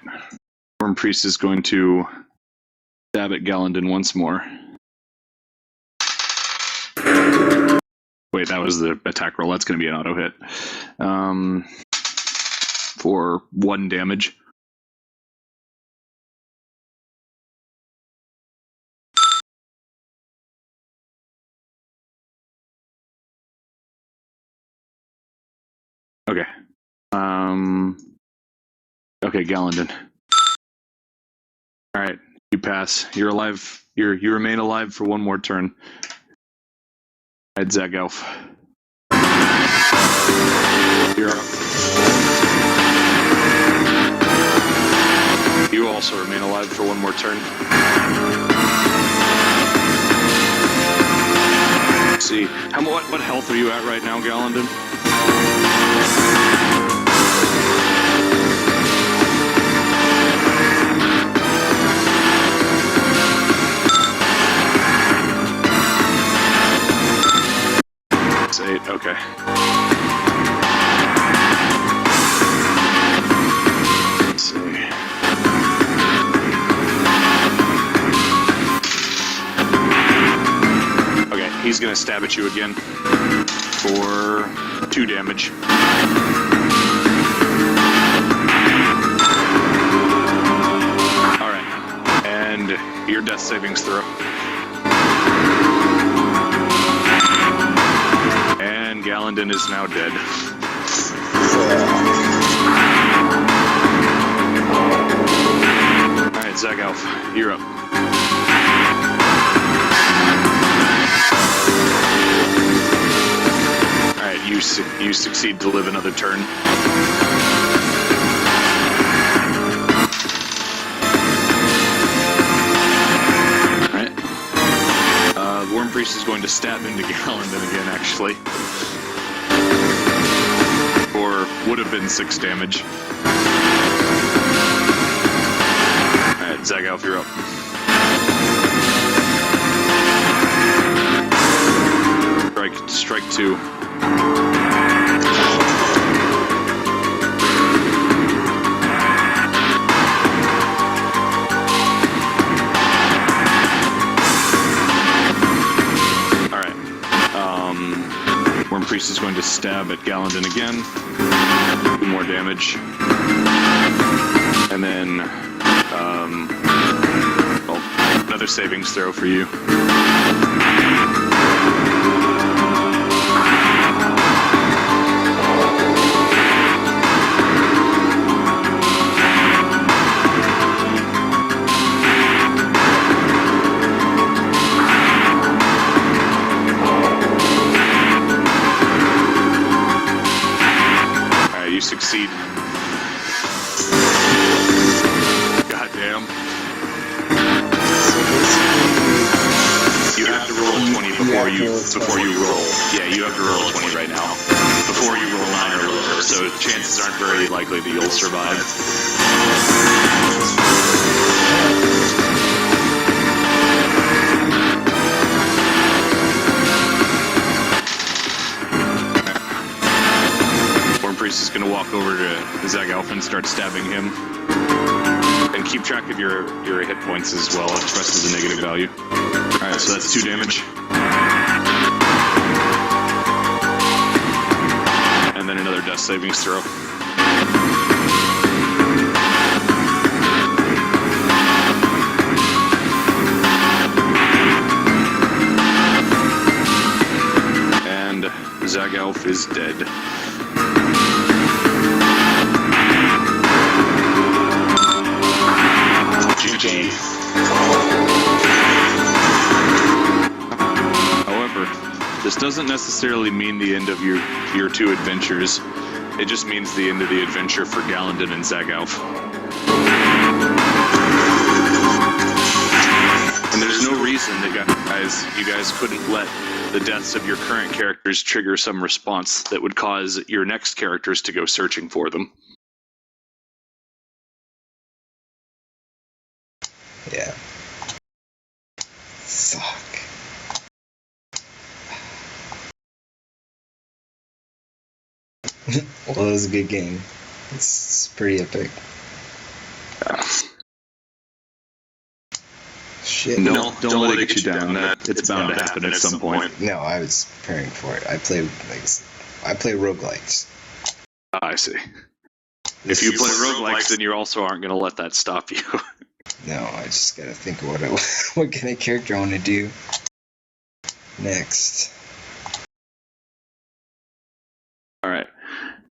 Worm Priest is going to stab at Gallandon once more. Wait, that was the attack roll. That's going to be an auto hit. For 1 damage. Okay. Okay, Gallandon. Alright, you pass. You're alive. You remain alive for 1 more turn. Alright, Zagalf. You're up. You also remain alive for 1 more turn. Let's see. What health are you at right now, Gallandon? It's 8, okay. Let's see. Okay, he's gonna stab at you again for 2 damage. Alright, and your death savings throw. And Gallandon is now dead. Alright, Zagalf, you're up. Alright, you succeed to live another turn. Alright. The Worm Priest is going to stab into Gallandon again, actually. Or would have been 6 damage. Alright, Zagalf, you're up. Strike 2. Worm Priest is going to stab at Gallandon again. 2 more damage. And then, well, Another savings throw for you. Alright, you succeed. Goddamn. You have to roll a 20 before you roll. Yeah, you have to roll a 20 right now. Before you roll 9 or lower, so chances aren't very likely that you'll survive. Worm Priest is going to walk over to Zagalf and start stabbing him. And keep track of your hit points as well, expressed as a negative value. Alright, so that's 2 damage. And then another death savings throw. And Zagalf is dead. GG. However, this doesn't necessarily mean the end of your 2 adventures. It just means the end of the adventure for Gallandon and Zagalf. And there's no reason that you guys couldn't let the deaths of your current characters trigger some response that would cause your next characters to go searching for them. Yeah. Fuck. Well, it was a good game. It's pretty epic. Shit. No, don't let it get you down. It's bound to happen at some point. No, I was preparing for it. I play roguelikes. I see. If you play roguelikes, then you also aren't going to let that stop you. No, I just gotta think of what kind of character I want to do next. Alright.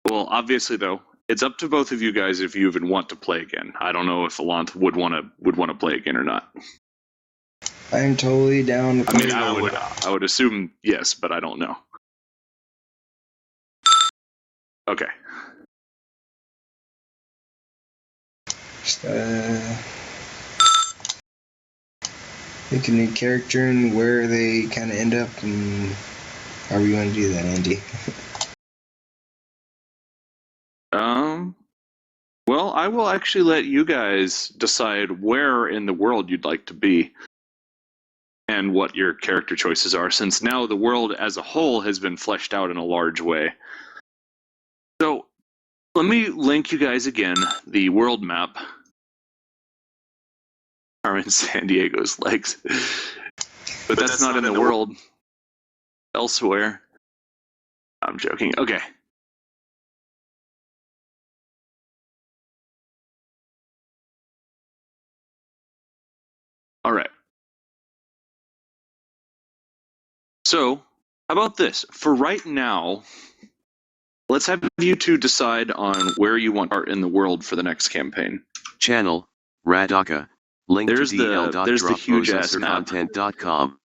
Well, obviously, though, it's up to both of you guys if you even want to play again. I don't know if Alanth would want to play again or not. I'm totally down. I mean, I would assume yes, but I don't know. Okay. Just pick a new character and where they kind of end up, and how are we going to do that, Andy? Well, I will actually let you guys decide where in the world you'd like to be and what your character choices are, since now the world as a whole has been fleshed out in a large way. So, let me link you guys again, the world map. Carmen San Diego's legs. But that's not in the world. Elsewhere. I'm joking. Okay. Alright. So, how about this? For right now, let's have you two decide on where you want art in the world for the next campaign. Channel, Radaka. Link There's to the huge ass map. dl.dropprocessorcontent.com.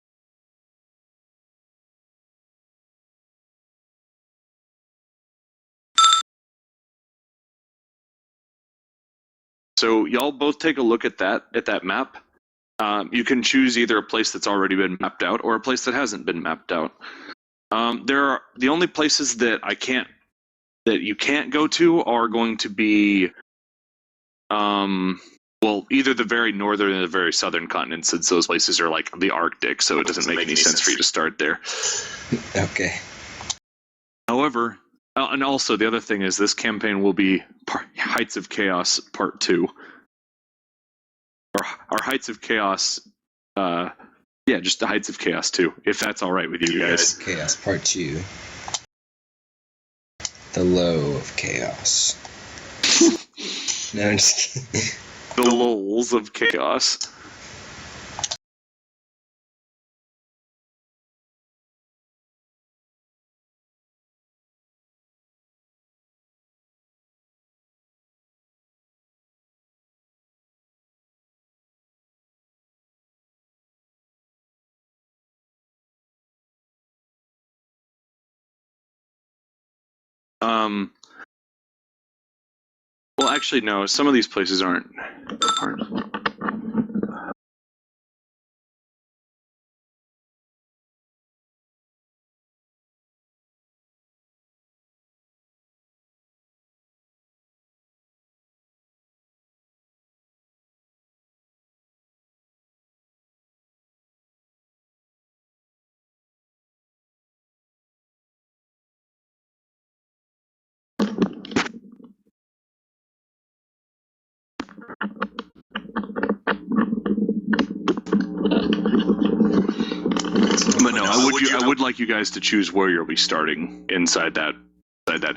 So y'all both take a look at that map. You can choose either a place that's already been mapped out or a place that hasn't been mapped out. There are the only places that you can't go to are going to be well, either the very northern or the very southern continents, since those places are like the Arctic, so it doesn't make any sense for you to start there. Okay. However, and also the other thing is this campaign will be Heights of Chaos Part 2. Or Heights of Chaos, just the Heights of Chaos 2, if that's alright with you guys. Chaos Part 2. The Low of Chaos. No, I'm just kidding. The lulls of chaos. Well, actually, no. Some of these places aren't. But no, I would like you guys to choose where you'll be starting inside that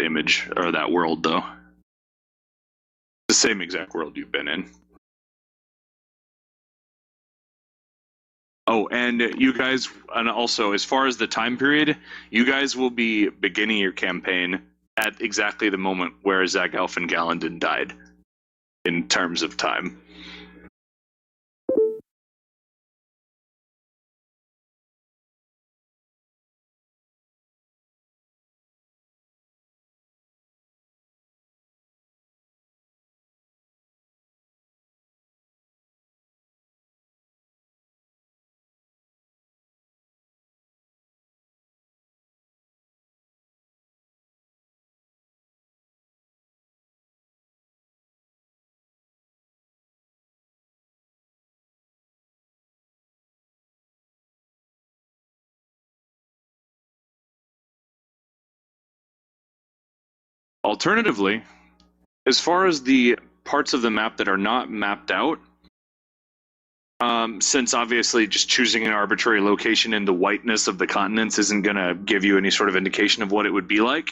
image or that world, though. The same exact world you've been in. Oh, and you guys, and also as far as the time period, you guys will be beginning your campaign at exactly the moment where Zach Elfengalendon died, in terms of time. Alternatively, as far as the parts of the map that are not mapped out, since obviously just choosing an arbitrary location in the whiteness of the continents isn't going to give you any sort of indication of what it would be like,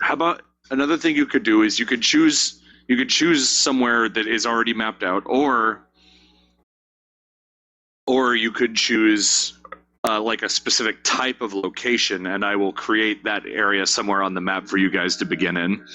how about another thing you could do is you could choose somewhere that is already mapped out, or you could choose like a specific type of location, and I will create that area somewhere on the map for you guys to begin in.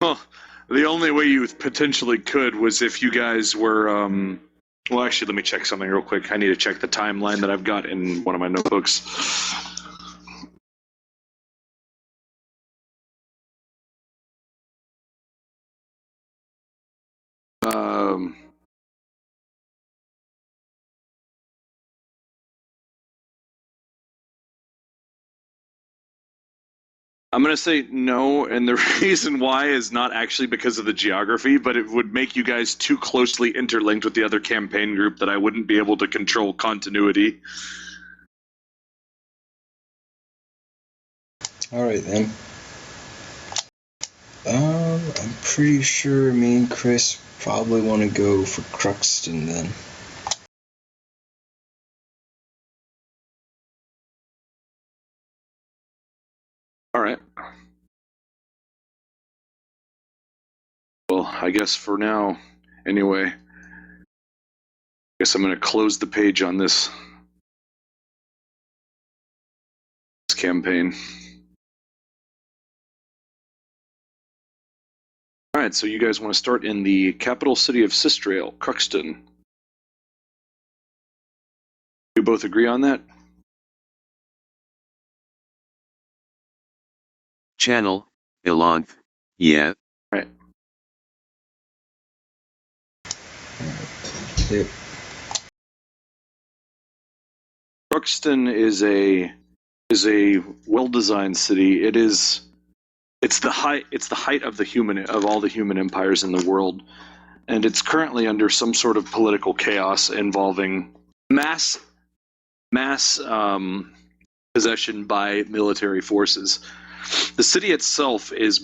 Well, the only way you potentially could was if you guys were, well, actually, let me check something real quick. I need to check the timeline that I've got in one of my notebooks. I'm going to say no, and the reason why is not actually because of the geography, but it would make you guys too closely interlinked with the other campaign group that I wouldn't be able to control continuity. Alright then. I'm pretty sure me and Chris probably want to go for Cruxton then. Alright. Well, I guess for now, anyway, I guess I'm going to close the page on this campaign. Alright, so you guys want to start in the capital city of Sistrael, Cruxton. You both agree on that? Channel, Ilanth, yeah. Right. Yep. Cruxton is a well-designed city. It's the height of all the human empires in the world, and it's currently under some sort of political chaos involving mass possession by military forces. The city itself is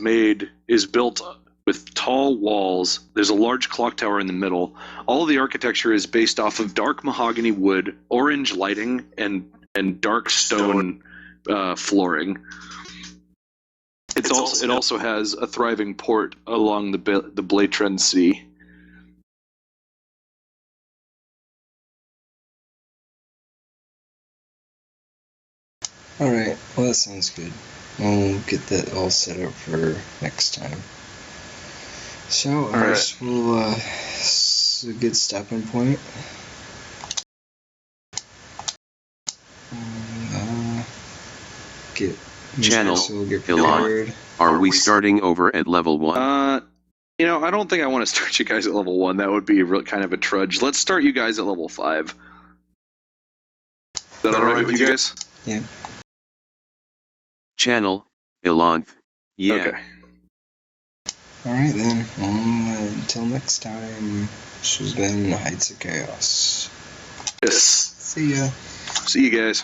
built with tall walls. There's a large clock tower in the middle. All of the architecture is based off of dark mahogany wood, orange lighting, and dark stone flooring. It also has a thriving port along the Blatren Sea. Alright, well that sounds good. We'll get that all set up for next time. So, ours will it's a good stopping point. Channel, get Ilan, prepared. are we starting over at level 1? I don't think I want to start you guys at level 1. That would be kind of a trudge. Let's start you guys at level 5. Is that alright with you guys? Yeah. Channel, Ilanth, yeah. Okay. Alright then, until next time, this has been Heights of Chaos. Yes. See ya. See you guys.